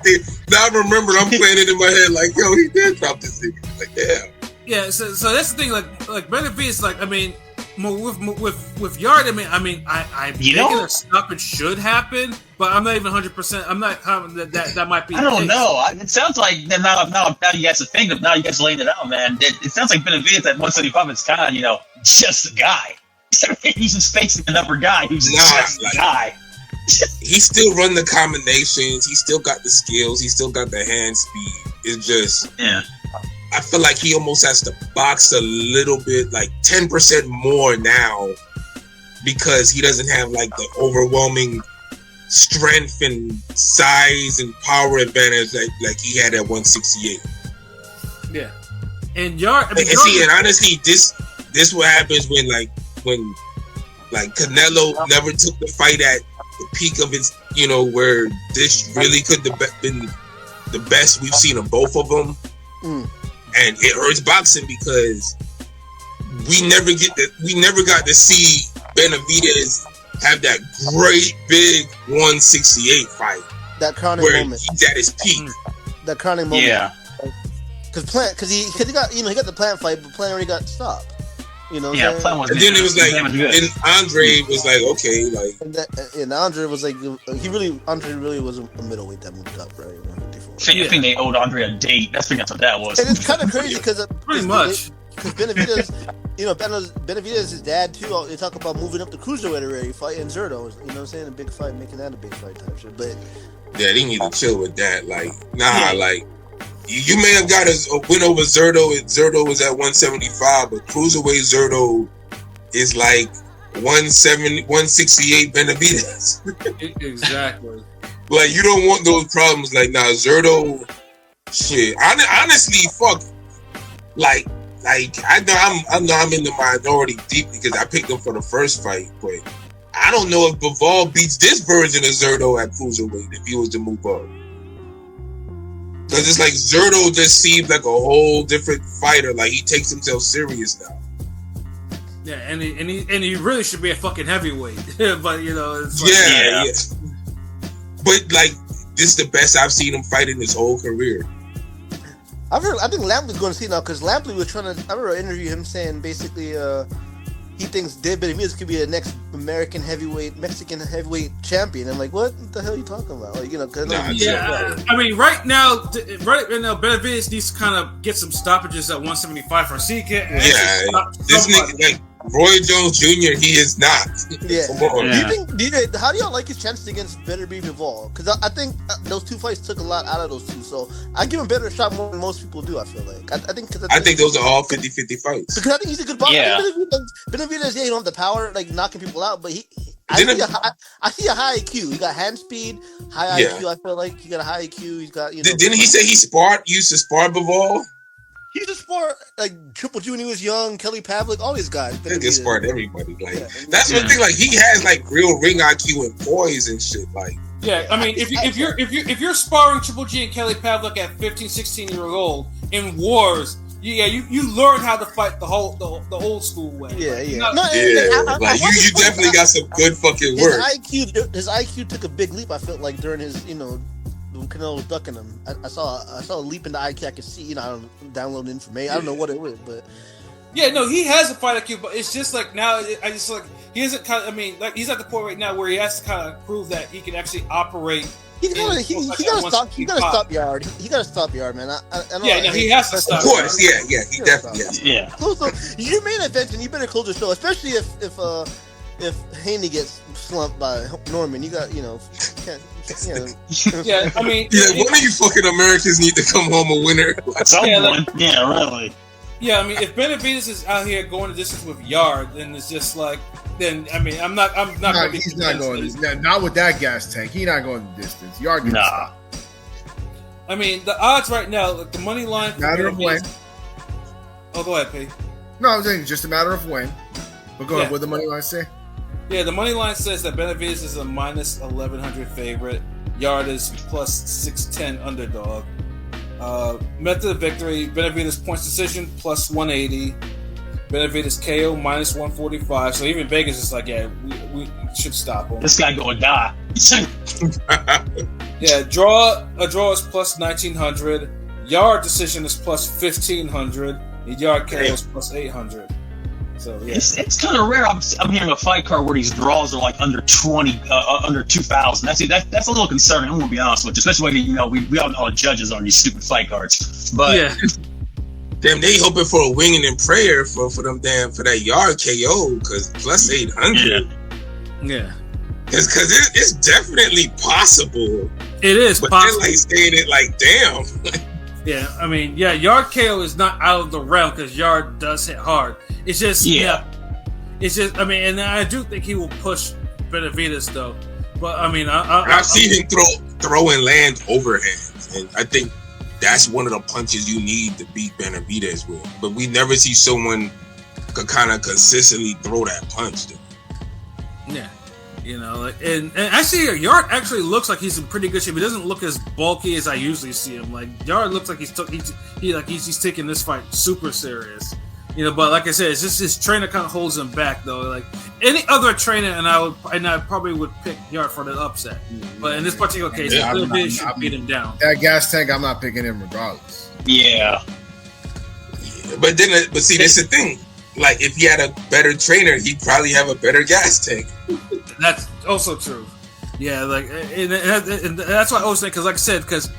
I remember. I'm playing it in my head like, yo, he did drop this thing. Like, damn. Yeah. So that's the thing. Like Benavidez. Like, I mean, with Yarde. I mean, I think a stoppage should happen, but I'm not even 100%. I'm not confident that might be. I don't know. It sounds like now you guys are thinking. Now you guys laying it out, man. It sounds like Benavidez at 175 is kind of just a guy. He's just facing another guy who's just a guy. He still run the combinations. He still got the skills. He still got the hand speed. It's just, I feel like he almost has to box a little bit, like 10% more now, because he doesn't have like the overwhelming strength and size and power advantage like he had at 168. Yeah, and Yarde. And honestly, this what happens when Canelo never took the fight at the peak of its, where this really could have been the best we've seen of both of them. And it hurts boxing because we never got to see Benavidez have that great big 168 fight. That crowning where moment. He's at his peak. That crowning moment. Yeah. Because he got he got the Plant fight, but Plant already got stopped. Plant was. And then it was like, then Andre was like, okay, like. And Andre was like, Andre really was a middleweight that moved up, right? I think they owed Andre a date. That's what that was. And it's kind of crazy because pretty much. Because Benavidez, Benavidez's dad too. They talk about moving up the cruiserweight already, fighting Zerto. You know what I'm saying? A big fight, making that a big fight type shit. But yeah, they need to chill with that. Like, like you may have got a win over Zerto. Zerto was at 175, but cruiserweight Zerto is like 168 Benavidez. Exactly. Like, you don't want those problems. Like, Zerto, shit. Honestly, fuck. Like I know I'm in the minority deep because I picked him for the first fight, but I don't know if Bivol beats this version of Zerto at cruiserweight if he was to move up. Because it's like Zerto just seems like a whole different fighter. Like, he takes himself serious now. Yeah, and he really should be a fucking heavyweight. But it's like, yeah. But like, this is the best I've seen him fight in his whole career. I think Lampley's going to see now because Lampley was trying to. I remember an interview him saying basically he thinks Dave Benavidez could be the next Mexican heavyweight champion. I'm like, what the hell are you talking about? Like, I mean, right now, Benavidez needs to kind of get some stoppages at 175 for CK. This nigga, like Roy Jones Jr., he is not. Yeah. Come on. Yeah. How do y'all like his chances against Bivol? Because I think those two fights took a lot out of those two. So I give him a better shot more than most people do. I feel like. I think those are all 50-50 fights. Because I think he's a good boxer. Yeah. Benavidez, he don't have the power like knocking people out, but I see a high IQ. He got hand speed, high IQ. I feel like he got a high IQ. He's got Didn't he say he used to spar Bivol? He used to spar like Triple G when he was young. Kelly Pavlik, all these guys. He gets sparred everybody. Like that's one thing. Like, he has like real ring IQ and poise and shit. Like, yeah, I mean, if you're sparring Triple G and Kelly Pavlik at 15, 16 years old in wars, you learn how to fight the old school way. Yeah, you definitely got some good fucking work. His IQ took a big leap. I felt like during his when Canelo was ducking him, I saw a leap in the IQ. I could see, I don't download information. I don't know what it was, but yeah, no, he has a fight IQ, but it's just like now, I just like he isn't kind of. I mean, like he's at the point right now where he has to kind of prove that he can actually operate. He gotta stop Yarde. He gotta stop Yarde, man. He has to stop. Of course, he definitely has. Yeah. So your main event, and you better close the show, especially if Haney gets slumped by Norman. You got Yeah, I mean, one of you fucking Americans need to come home a winner. Someone, really. Yeah, I mean, if Benavidez is out here going the distance with Yarde, then it's just like, then I mean, I'm not. He's not going. Not with that gas tank. He's not going the distance. Yarde. Nah. I mean, the odds right now, like the money line. For matter of when. Oh, go ahead, P. No, I'm saying it's just a matter of when. But go ahead. What the money line say? Yeah, the money line says that Benavidez is a minus 1,100 favorite. Yarde is plus 610 underdog. Method of victory: Benavidez points decision plus 180. Benavidez KO minus 145. So even Vegas is like, yeah, we should stop him. This guy gonna die. Yeah, a draw is plus 1,900. Yarde decision is plus 1,500. The Yarde KO is plus 800. So yeah, it's kind of rare. I'm hearing a fight card where these draws are like under 20, under 2,000. That's a little concerning. I'm gonna be honest with you, especially when we all know the judges on these stupid fight cards. But yeah. Damn, they hoping for a winging and prayer for that Yarde KO because plus 800. Yeah. Because it's definitely possible. It is but possible. They're like saying it like, damn. Yeah, I mean, Yarde KO is not out of the realm because Yarde does hit hard. It's just, it's just, I mean, and I do think he will push Benavidez though. But I mean, I've seen him throw and land overhands, and I think that's one of the punches you need to beat Benavidez with. But we never see someone could kind of consistently throw that punch. Though. Yeah. You know, like, and actually, Yarde actually looks like he's in pretty good shape. He doesn't look as bulky as I usually see him. Like Yarde looks like he's taking this fight super serious. You know, but like I said, it's just his trainer kind of holds him back though. Like any other trainer, and I probably would pick Yarde for the upset. But in this particular case, Benavidez should beat him down. That gas tank, I'm not picking him regardless. Yeah. But see, that's the thing. Like if he had a better trainer, he'd probably have a better gas tank. That's also true. Yeah, like, and that's why I was saying, because like I said, because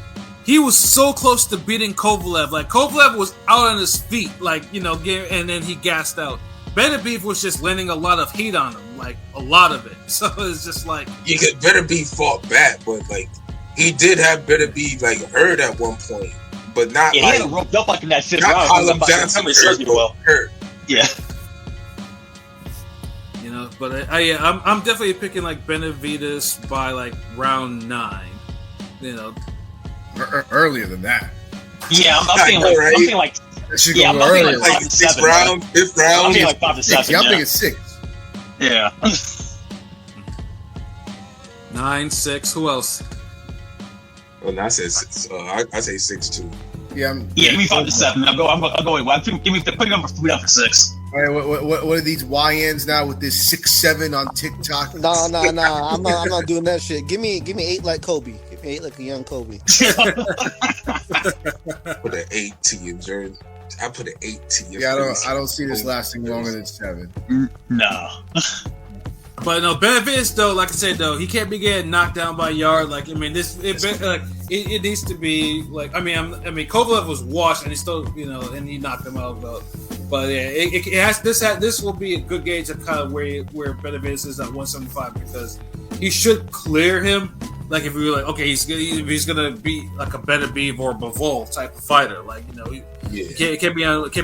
he was so close to beating Kovalev. Like, Kovalev was out on his feet, like, you know, and then he gassed out. Benavidez was just landing a lot of heat on him, like, a lot of it. So it's just like... Yeah, because Benavidez fought back, but, like, he did have Benavidez, like, hurt at one point, but not, he had him roped up, like, in that 5th round. Colin Johnson hurt. Yeah. You know, but I'm definitely picking like Benavidez by like round 9. You know, earlier than that. Yeah, I'm thinking like I'm thinking like I'm thinking like 6th round, 5th round. I'm thinking like 5 to 7. I'm thinking 6. Yeah. 9, 6. Who else? Well, I said 6. I say 6 too. Yeah, give me 5 to 7. I'll go. Give me put number 3 up for 6. All right, what are these YNs now with this 6'7" on TikTok? Nah. I'm not doing that shit. Give me 8 like Kobe. Give me 8 like a young Kobe. Put an 8 to your jersey. I put an 8 to your. Yeah, I don't see this lasting longer than 7. No. But no, Benavidez though, like I said though, he can't be getting knocked down by Yarde. Like I mean, it needs to be like I mean Kovalev was washed and he still and he knocked him out though. But yeah, it has this will be a good gauge of kind of where Benavidez is at 175 because he should clear him. Like if we were like, okay, he's gonna be like a Benavidez or Bivol type of fighter. Like it can't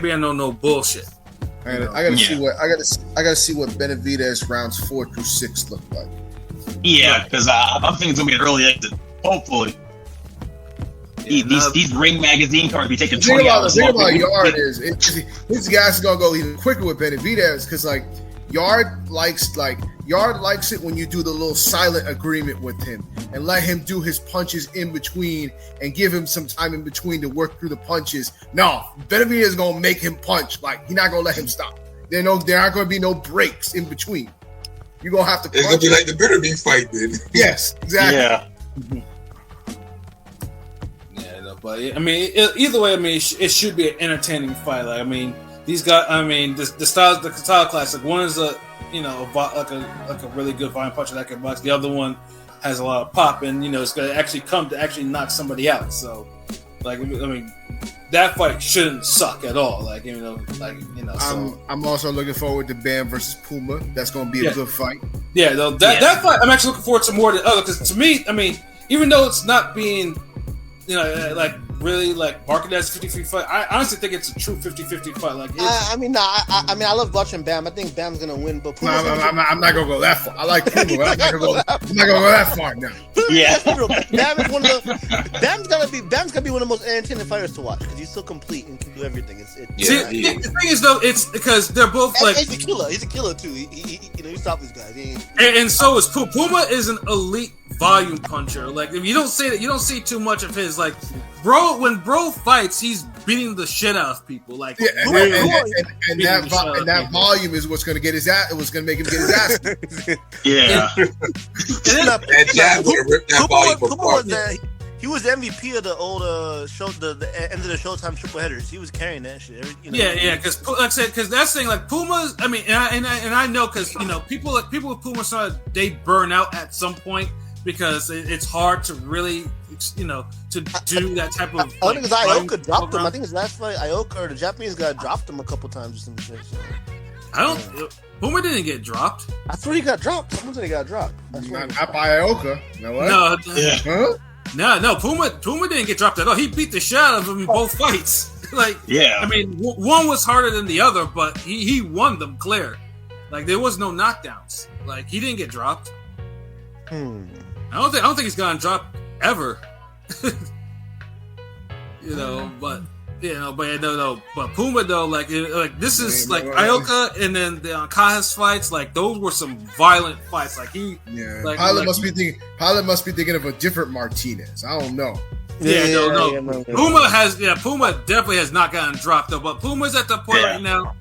be on no bullshit. I gotta see what Benavidez rounds 4 through 6 look like. Yeah, because I'm thinking it's gonna be an early exit. Hopefully. These Ring magazine cards be taking 20 hours. The thing about Yarde is his guys are gonna go even quicker with Benavidez because like Yarde likes it when you do the little silent agreement with him and let him do his punches in between and give him some time in between to work through the punches. No, Benavidez is gonna make him punch. Like he's not gonna let him stop. There aren't gonna be no breaks in between. You're gonna have to. It's gonna be like the Benavidez fight, then. Yes, exactly. Yeah. But I mean, either way, I mean, it should be an entertaining fight. Like, I mean, these guys. I mean, the style class. Like, one is a really good volume puncher that can box. The other one has a lot of pop, and it's going to actually knock somebody out. So, like, I mean, that fight shouldn't suck at all. Like, So. I'm also looking forward to Bam versus Puma. That's going to be a good fight. Yeah, though that fight, I'm actually looking forward to more than other because to me, I mean, even though it's not being like really like marketed as a 50-50 fight. I honestly think it's a true 50-50 fight. Like, I love watching Bam. I think Bam's gonna win, but I'm not gonna go that far. I like Puma, but I'm not gonna go that far now. Yeah, Bam is Bam's gonna be one of the most entertaining fighters to watch because he's so complete and can do everything. The thing is though, it's because they're both like he's a killer. He's a killer too. He stops these guys. And so is Puma. Puma is an elite volume puncher. Like if you don't see too much of his like when bro fights, he's beating the shit out of people. Like that volume is what's gonna get his ass. It was gonna make him get his ass. Yeah. He was the MVP of the old show, the end of the Showtime triple headers. He was carrying that shit. Yeah. Because like I said, because that's the thing. Like Puma's, I mean, and I know because people with Puma they burn out at some point because it's hard to really to do that type of. I think it's Ioka dropped him. I think his last fight, Ioka or the Japanese guy dropped him a couple times or some shit. So. Puma didn't get dropped. I thought he got dropped. Someone said he got dropped. Not by Ioka. You know what? No. Yeah. Huh? No, Puma didn't get dropped at all. He beat the shit out of him in both fights. Like, yeah, I mean, one was harder than the other, but he won them clear. Like, there was no knockdowns. Like, he didn't get dropped. I don't think he's gotten dropped ever. But Puma though, like this is like Ioka and then the Kaha's fights. Like, those were some violent fights. Like Pilot must be thinking of a different Martinez. I don't know. Puma definitely has not gotten dropped though. But Puma's at the point right now.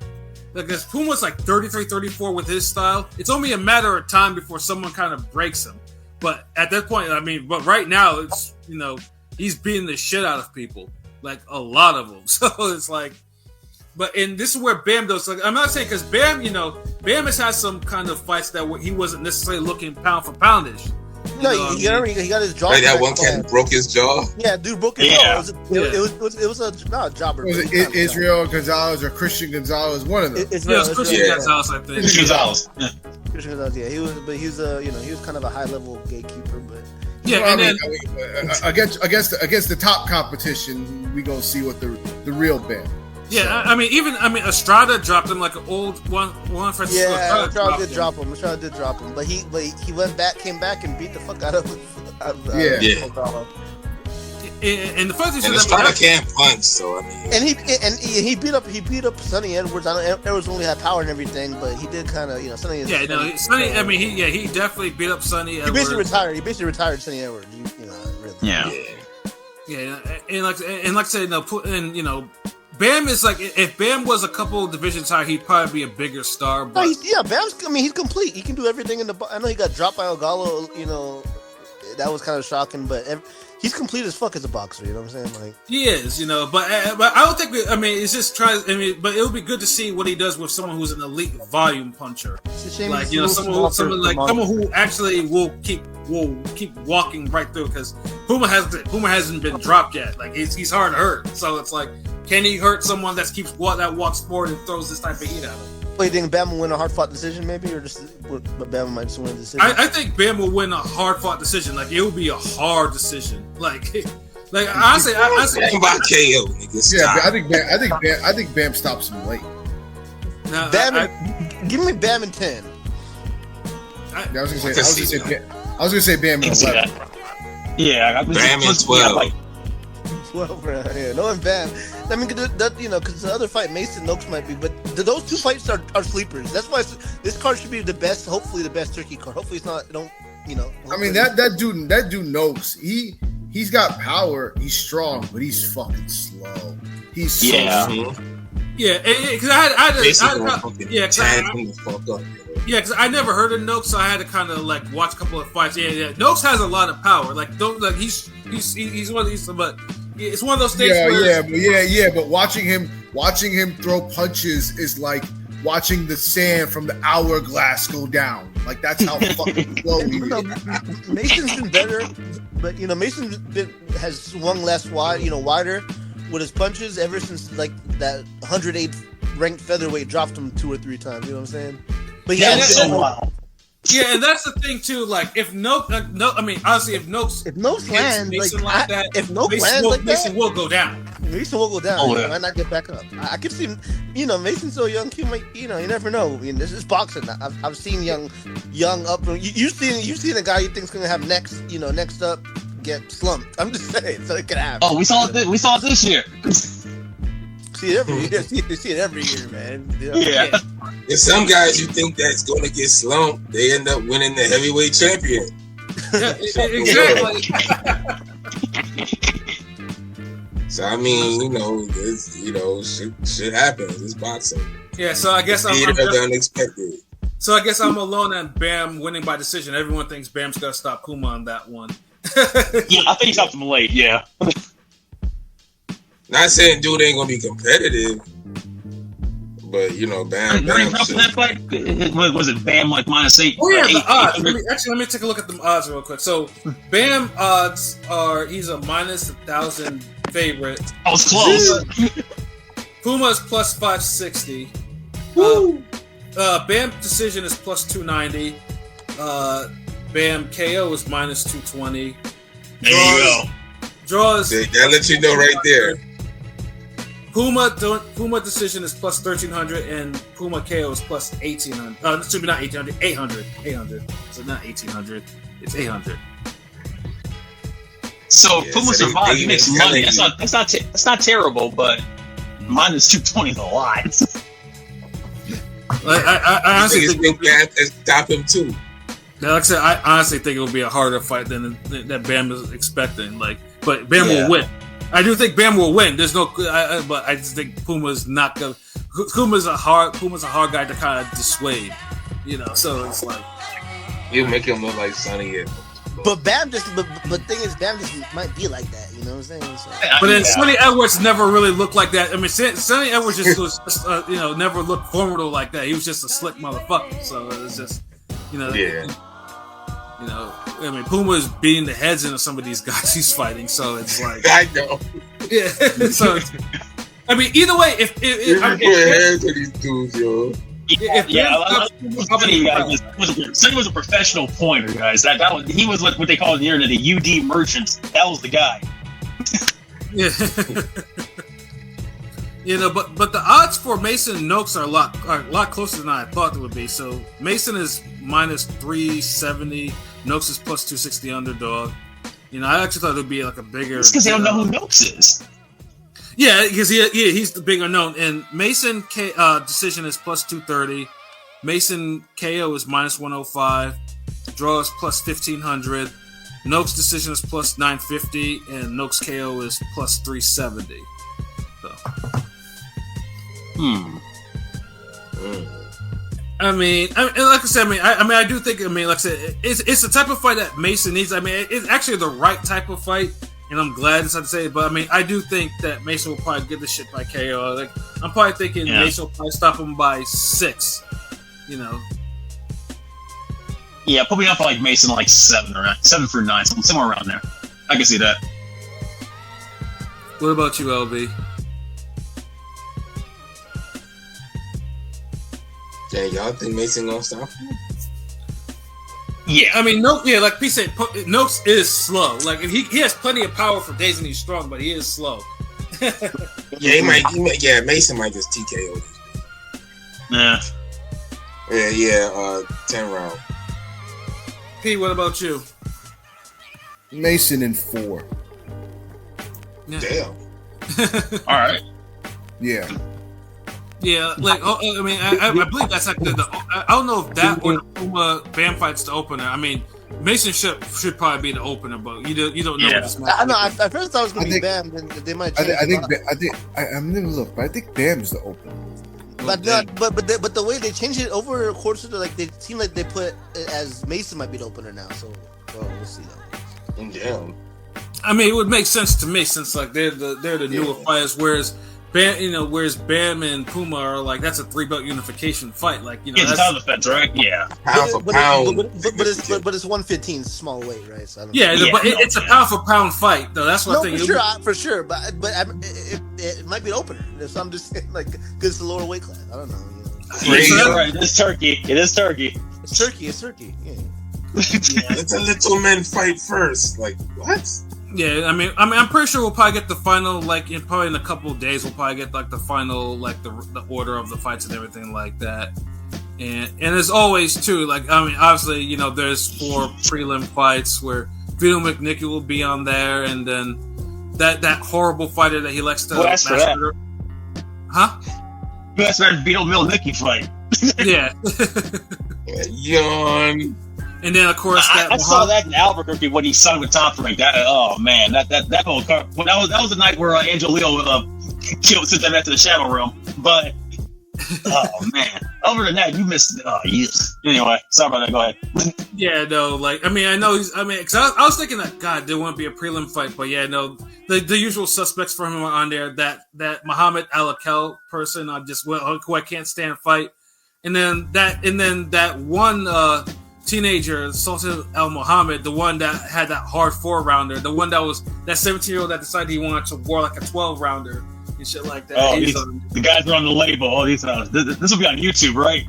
Because Puma's like 33, 34 with his style. It's only a matter of time before someone kind of breaks him. But at that point, I mean, but right now it's he's beating the shit out of people. Like, a lot of them. So it's like, and this is where Bam does. Like, I'm not saying because Bam, Bam has had some kind of fights that he wasn't necessarily looking pound for poundage. No, he got his jaw. Like that one cat broke his jaw. Yeah, dude broke his jaw. It was a jobber. Was it Israel Gonzalez or Christian Gonzalez? One of them. It was Christian Gonzalez, I think. Christian Gonzalez. Christian Gonzalez. Yeah, he was kind of a high level gatekeeper, but. Yeah, against the top competition, we gonna see what the real Bam. Yeah, so. Estrada dropped him like an old one. Yeah, Estrada did drop him. But he came back and beat the fuck out of Ogala. And the first thing is Estrada can't punch, so I mean. And he beat up Sonny Edwards. I know Edwards only had power and everything, but he did kind of Sonny. Sonny. I mean, he definitely beat up Sonny Edwards. He basically retired Sonny Edwards. Really. Yeah. And like I said, Bam is like, if Bam was a couple divisions higher, he'd probably be a bigger star. But Bam's. I mean, he's complete. He can do everything in the. I know he got dropped by Ogala. That was kind of shocking, but. He's complete as fuck as a boxer, you know what I'm saying? Like, he is, but I don't think. It's just but it would be good to see what he does with someone who's an elite volume puncher, like someone who actually will keep walking right through. Because Puma hasn't been dropped yet. Like, he's hard to hurt, so it's like, can he hurt someone that walks forward and throws this type of heat at him? Well, you think Bam will win a hard-fought decision, maybe, or but Bam might just win a decision? I think Bam will win a hard-fought decision. Like, it will be a hard decision. Like honestly, I say about KO. Yeah, I think Bam stops him late. Now, give me Bam in 10. I was gonna say Bam in 11. Yeah, Bam in 12. 12, right? Yeah, no, Bam. I mean, because the other fight, Mason Noakes might be, but those two fights are sleepers. That's why this card should be the best. Hopefully, the best turkey card. Hopefully, it's not. I mean, that dude Noakes. He's got power. He's strong, but he's fucking slow. He's so slow. Yeah, because because I never heard of Noakes, so I had to kind of like watch a couple of fights. Yeah. Noakes has a lot of power. Like, he's one of these, but. It's one of those things. But watching him throw punches is like watching the sand from the hourglass go down. Like, that's how fucking slow he is. Mason's been better, but has swung less wider with his punches ever since like that 108 ranked featherweight dropped him 2 or 3 times. You know what I'm saying? But that's so wild. Yeah, and that's the thing too. Like, if Noakes lands Mason like that, if Noakes lands like that, Mason will go down. Mason will go down. He might not get back up. I could see, Mason's so young. He might, you never know. I mean, this is boxing. I've seen young up. You've seen a guy you think's gonna have next up get slumped. I'm just saying, so it could happen. Oh, we saw it this year. See it every year, man. Yeah. There's some guys you think that's going to get slumped, they end up winning the heavyweight champion. Exactly. So I mean, shit happens. It's boxing. Yeah. So I guess I'm the unexpected. So I guess I'm alone on Bam winning by decision. Everyone thinks Bam's gonna stop Puma on that one. Yeah, I think he stopped him late. Yeah. Not saying dude ain't gonna be competitive, but Bam. That fight, was it Bam like -8? Oh yeah, the odds. Let me take a look at the odds real quick. So Bam odds are he's a -1,000 favorite. I was close. Puma's plus 560. Bam decision is plus 290. Bam KO is -220. There you go. Draws. That lets you know right there. Puma decision is plus 1300 and Puma KO is plus 1800. It should be not 1800, 800. 800. So not 1800, it's 800. So Puma survived. He makes money. That's not terrible, but minus 220 is a lot. I honestly think that stop him too. Like I said, I honestly think it will be a harder fight than that Bam is expecting. But Bam will win. I do think Bam will win. There's no, but I just think Puma's not gonna. Puma's a hard guy to kind of dissuade. So it's like you make him look like Sonny. But Bam but thing is, Bam just might be like that. You know what I'm saying? So. But then Sonny Edwards never really looked like that. I mean, Sonny Edwards just was, never looked formidable like that. He was just a slick motherfucker. So it was just, Yeah. I mean, Puma is beating the heads into some of these guys he's fighting, so it's like I know. Yeah. So I mean, either way, if hands on these dudes, yo. Sonny was a professional pointer, guys. He was what they call in the internet a UD merchant. That was the guy. Yeah. But the odds for Mason and Noakes are a lot closer than I thought they would be. So Mason is minus 370, Noakes is plus 260 underdog. I actually thought it would be like a bigger. It's because they don't know who Noakes is. Yeah, because he's the big unknown. And Mason decision is plus 230. Mason KO is minus 105. Draw is plus 1500. Noakes decision is plus 950, and Noakes KO is plus 370. So. I mean, like I said, I do think, like I said, it's the type of fight that Mason needs. I mean, it's actually the right type of fight, and I'm glad it's not to say it. But I mean, I do think that Mason will probably get the shit by KO. Like, I'm probably thinking Mason will probably stop him by 6. Yeah, put me up for like Mason, like 7 for 9, somewhere around there. I can see that. What about you, LB? Yeah, y'all think Mason gonna stop him? Yeah, I mean, like P said, Noakes is slow. Like, he has plenty of power for days and he's strong, but he is slow. Yeah, Mason might just TKO this. Yeah, 10 round. P, what about you? Mason in 4. Yeah. Damn. All right. Yeah. Yeah, like I mean, I believe that's like I don't know if that or the Puma Bam fight's the opener. I mean, Mason should probably be the opener, but you don't know what this match. I know. I first thought it was going to be Bam, then they might. I'm gonna look, but I think Bam is the opener. But the way they changed it over the course of they seem like they put it as Mason might be the opener now. So we'll see though. Damn. I mean, it would make sense to me since like they're the newer fighters, whereas Bam and Puma are like that's a 3-belt unification fight. Like it's a title defense, right? Yeah, pound for pound. But it's 115 small weight, right? So but it's a pound for pound fight, though. That's what I think. For sure. But it might be an opener. So I'm just saying, like, because it's a lower weight class. I don't know. Right. It's turkey. It's turkey. Yeah. It's a little men fight first. Like what? Yeah, I mean, I'm pretty sure we'll probably get the final, like, in a couple of days, we'll probably get, like, the final, like, the order of the fights and everything like that. And as always, too, like, I mean, obviously, there's 4 prelim fights where Vito McNicky will be on there, and then that horrible fighter that he likes to... Well, for that. Huh? That's that Vito McNicky fight. Yeah. Yawn. And then, of course, I saw that in Albuquerque when he signed with Top Rank. Oh man, that whole car. Well, that was the night where Angelino killed sent them into the Shadow Realm. But oh man, other than that, you missed. Oh yes. Anyway, sorry about that. Go ahead. Yeah, no, like I mean, I know he's. I mean, because I was thinking that God, there won't be a prelim fight, but yeah, no, the usual suspects for him are on there. That Muhammad Alakel person, who I can't stand fight, and then that one. Teenager, Sultan Al Muhammad, the one that had that hard 4-rounder, the one that was that 17-year-old that decided he wanted to war like a 12-rounder and shit like that. Oh, the guys are on the label. Oh, these this will be on YouTube, right?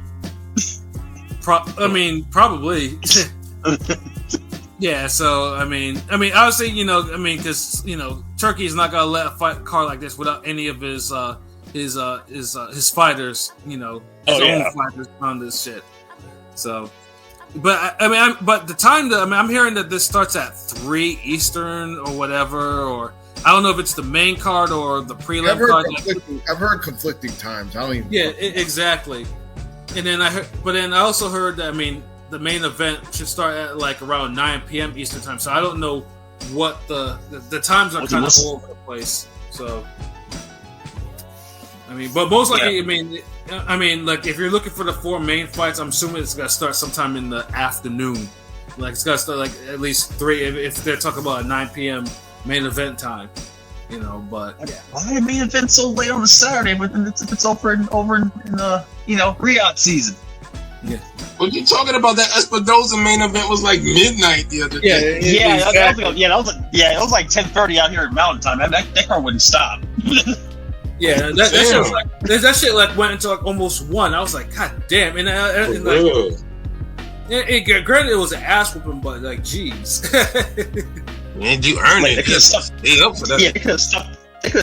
I mean, probably. Yeah, so I mean, obviously, because Turkey's not gonna let a card like this without any of his fighters, his own fighters on this shit. So, but but the time that I'm hearing that this starts at 3 Eastern or whatever, or I don't know if it's the main card or the prelim card. I've heard conflicting times. I don't even. Yeah, exactly. And then I also heard that the main event should start at like around 9 p.m. Eastern time. So I don't know what the times are kind of all over the place. So but most likely, like if you're looking for the 4 main fights, I'm assuming it's gonna start sometime in the afternoon. Like it's gotta start like at least 3 if they're talking about a 9 p.m. main event time. But why the main event so late on a Saturday? But it's over in Riyadh season. Yeah. Well, you talking about that Espinosa main event was like midnight the other day. That was like 10:30 out here at Mountain Time. That car wouldn't stop. Yeah, that shit like went into like almost 1. I was like, God damn! And granted, it was an ass whooping, but like, jeez. Man, you earned it. They up for that. Yeah, they could have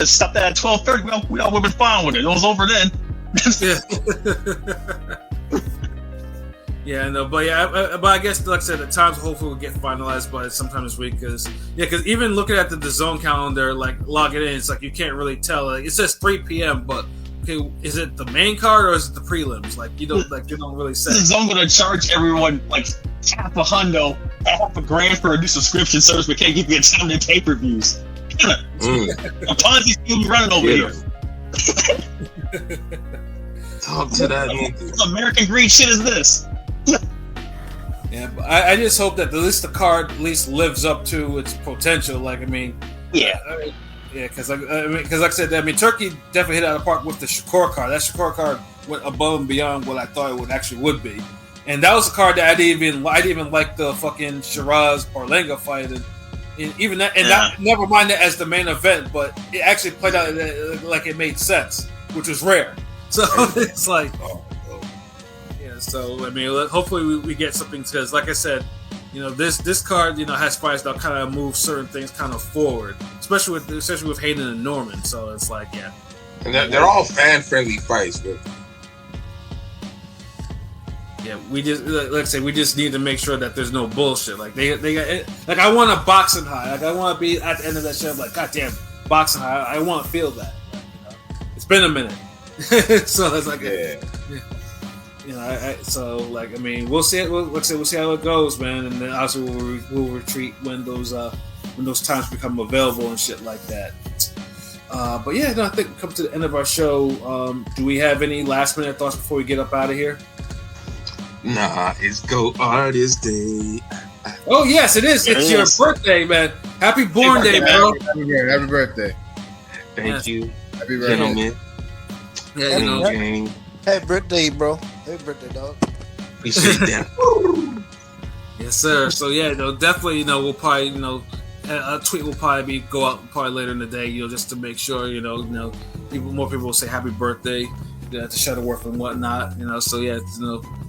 stopped that at 12:30. We all would have been fine with it. It was over then. Yeah, no, but I guess like I said, the times hopefully will get finalized by sometime this week because even looking at the DAZN calendar, like logging in, it's like you can't really tell. Like, it says 3 p.m., but okay, is it the main card or is it the prelims? Like you don't really say. DAZN gonna charge everyone like half $100,000 for a new subscription service, but can't give you a ton of pay-per-views. A Ponzi scheme running over here. Talk to that. What American greed shit is this? Yeah, but I just hope that at least the card at least lives up to its potential. Like, because like I said, Turkey definitely hit out of the park with the Shakur card. That Shakur card went above and beyond what I thought it would be, and that was a card that I didn't even like the fucking Shiraz Orlenga fight, and even that, and that, never mind that as the main event, but it actually played out like it made sense, which was rare. So it's like. So hopefully we get something because, like I said, this card has fights that kind of move certain things kind of forward, especially with Hayden and Norman. So it's like and they're all fan friendly fights, but we just like I said, we just need to make sure that there's no bullshit. Like they got like I want a boxing high. Like I want to be at the end of that shit. I'm like, God damn, boxing high. I want to feel that. It's been a minute, so it's like we'll see. We'll see how it goes, man. And then obviously we'll retreat when those times become available and shit like that. But I think we come to the end of our show. Do we have any last minute thoughts before we get up out of here? Nah, it's Go Artist Day. Oh yes, it is. It's your birthday, man. Happy born day, bro. Happy birthday. Thank you. Happy birthday, gentlemen. Yeah, gang. Happy birthday, bro. Happy birthday, dog. Appreciate that. Yes, sir. So definitely, we'll probably, a tweet will probably go out probably later in the day, just to make sure, more people will say happy birthday to Shuttleworth and whatnot, So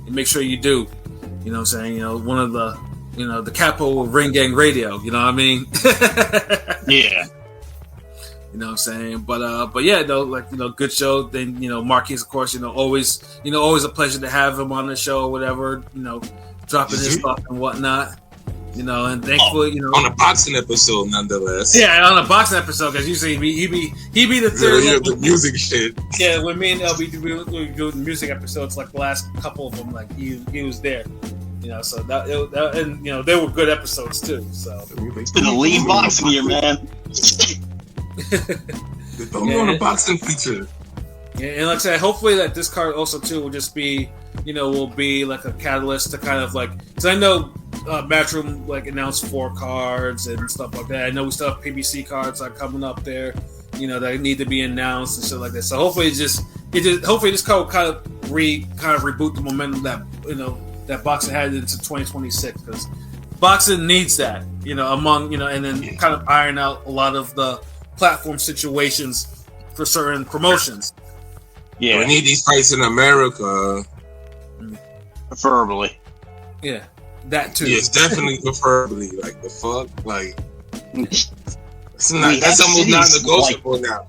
make sure you do, what I'm saying, one of the, the capo of Ring Gang Radio, you know what I mean? Yeah. You know what I'm saying? But good show. Then, Marquise, of course, always a pleasure to have him on the show or whatever, dropping his stuff and whatnot. And thankfully, on a boxing episode, nonetheless. Yeah, on a boxing episode, because usually he be the third. The music shit. Yeah, when me and LB do the music episodes, like the last couple of them, like he was there. So that they were good episodes too. So it's been a lean boxing year, man. Throw me on a boxing feature. Yeah, and like I said, hopefully that this card also too will just be, will be like a catalyst to kind of like, because I know Matchroom like announced 4 cards and stuff like that. I know we still have PBC cards like coming up there, that need to be announced and shit like that. So hopefully hopefully this card will kind of reboot the momentum that that boxing had into 2026, because boxing needs that, among and then kind of iron out a lot of the platform situations for certain promotions. Yeah, we need these fights in America, preferably. Yeah, that too. Yes, definitely, preferably. Like the fuck, like that's almost non-negotiable now.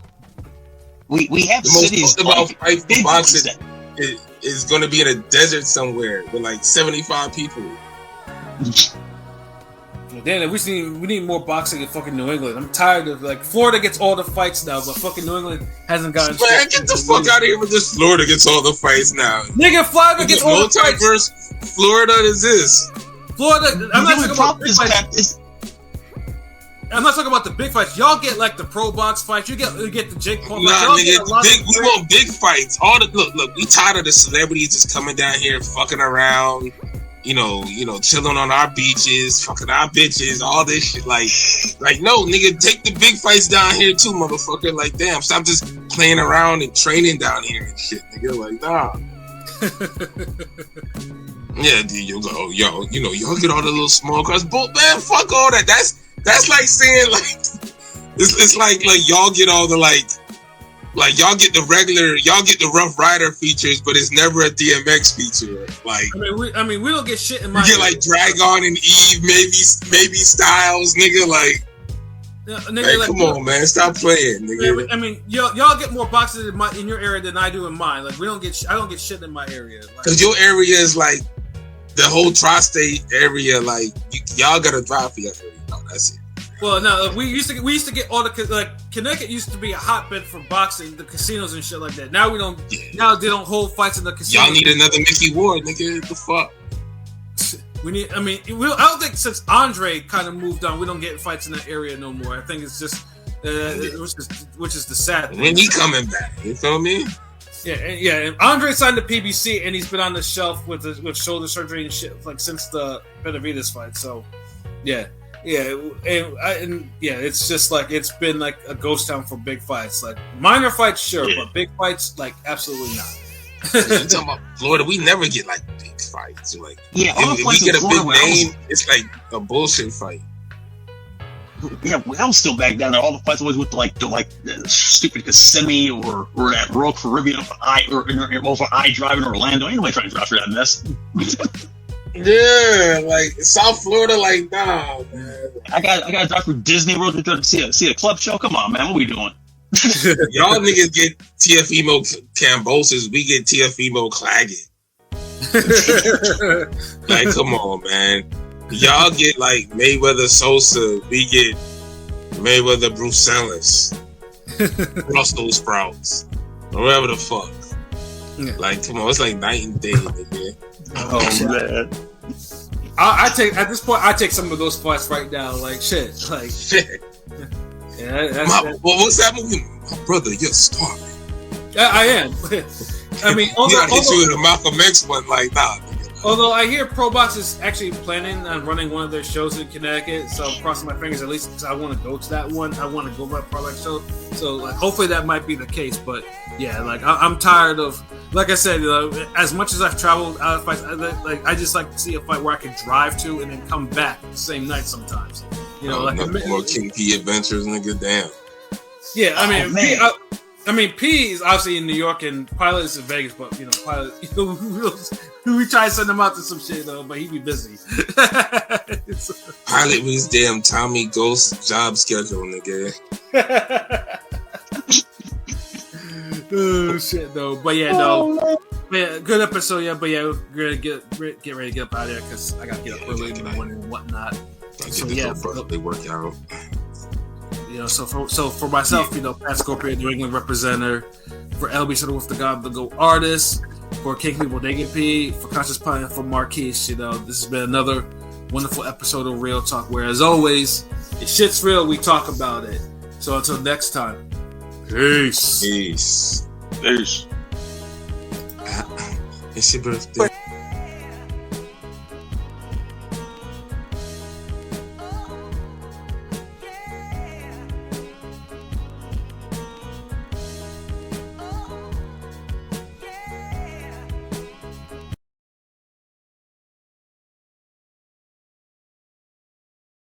We have the most cities about fight for boxing ones is going to be in a desert somewhere with like 75 people. Damn, we need more boxing in fucking New England. I'm tired of like Florida gets all the fights now, but fucking New England hasn't gotten. Man, get the fuck out of here with this. Florida gets all the fights now. Nigga, Florida gets all the fights. Florida is this. Florida. I'm not talking about big fights. I'm not talking about the big fights. Y'all get like the pro box fights. You get the Jake Paul. Nah, nigga, we want big fights. Look. We tired of the celebrities just coming down here fucking around. You know, chilling on our beaches, fucking our bitches, all this shit. Like, no, nigga, take the big fights down here too, motherfucker. Like, damn, stop just playing around and training down here and shit, nigga. Like, nah. Yeah, dude, you go, y'all get all the little small cars, but man, fuck all that. That's like saying like, it's like y'all get all the like y'all get the Rough Rider features, but it's never a DMX feature. Like, we don't get shit in my. You get like Dragon and Eve, maybe Styles, nigga. Like, nigga, like, come on, man, stop playing, nigga. Y'all get more boxes in your area than I do in mine. Like, I don't get shit in my area. Because your area is like the whole tri-state area. Like, y'all got to drive for your area. No, that's it. Well, no, we used to get all the Connecticut used to be a hotbed for boxing, the casinos and shit like that. Now we don't. Yeah. Now they don't hold fights in the casinos. Y'all need another Mickey Ward, nigga. What the fuck? We need. I don't think since Andre kind of moved on, we don't get fights in that area no more. I think it's just, which is the sad thing. When he coming back, you feel me? Yeah. And Andre signed the PBC, and he's been on the shelf with shoulder surgery and shit like since the Benavidez fight. So, yeah. Yeah, and it's just like it's been like a ghost town for big fights. Like minor fights, sure, but big fights, like absolutely not. You're talking about Florida, we never get like big fights. Like, if we get a big name, it's like a bullshit fight. Yeah, I was still back down there. All the fights always with the stupid Kissimmee or that Royal Caribbean over I Drive in Orlando. Ain't nobody trying to drive through that mess. Yeah, like South Florida, like nah, man. I got to drive through Disney World to see a club show. Come on, man, what we doing? Y'all niggas get TFEMO Cambosis, we get TFEMO Claggett. Like, come on, man. Y'all get like Mayweather Sosa, we get Mayweather Brucelis, Brussels sprouts, or whatever the fuck. Yeah. Like, come on, it's like night and day, nigga. Oh man. I take some of those fights right now. Like shit. Like shit. Yeah, what's that movie? My brother, you're starving. Yeah, I am. I mean, you gotta hit you in the Malcolm X one, like nah. Although I hear Pro Box is actually planning on running one of their shows in Connecticut, so I'm crossing my fingers at least because I want to go to that one. I want to go to that Pro Box show, so like hopefully that might be the case. But yeah, like I'm tired of, like I said, as much as I've traveled out of fights, I just like to see a fight where I can drive to and then come back the same night sometimes. Nothing more King P adventures, nigga. Damn. Yeah, I mean, P is obviously in New York and Pilot is in Vegas, but Pilot, we try to send him out to some shit though, but he be busy. Pilot with his damn Tommy Ghost job schedule, nigga. Oh shit, though. But yeah, no. Yeah, good episode, yeah. But yeah, we're gonna get ready to get up out of here because I gotta get up early in the morning and whatnot. So yeah, they work out. So for myself, Pat Scorpion, New England representative, for LB Shuttle with the God, the Go artist, for King People Bodega P, for Conscious Pine, for Marquise, this has been another wonderful episode of Real Talk, where as always, if shit's real, we talk about it. So until next time, peace. Peace. Peace. It's your birthday.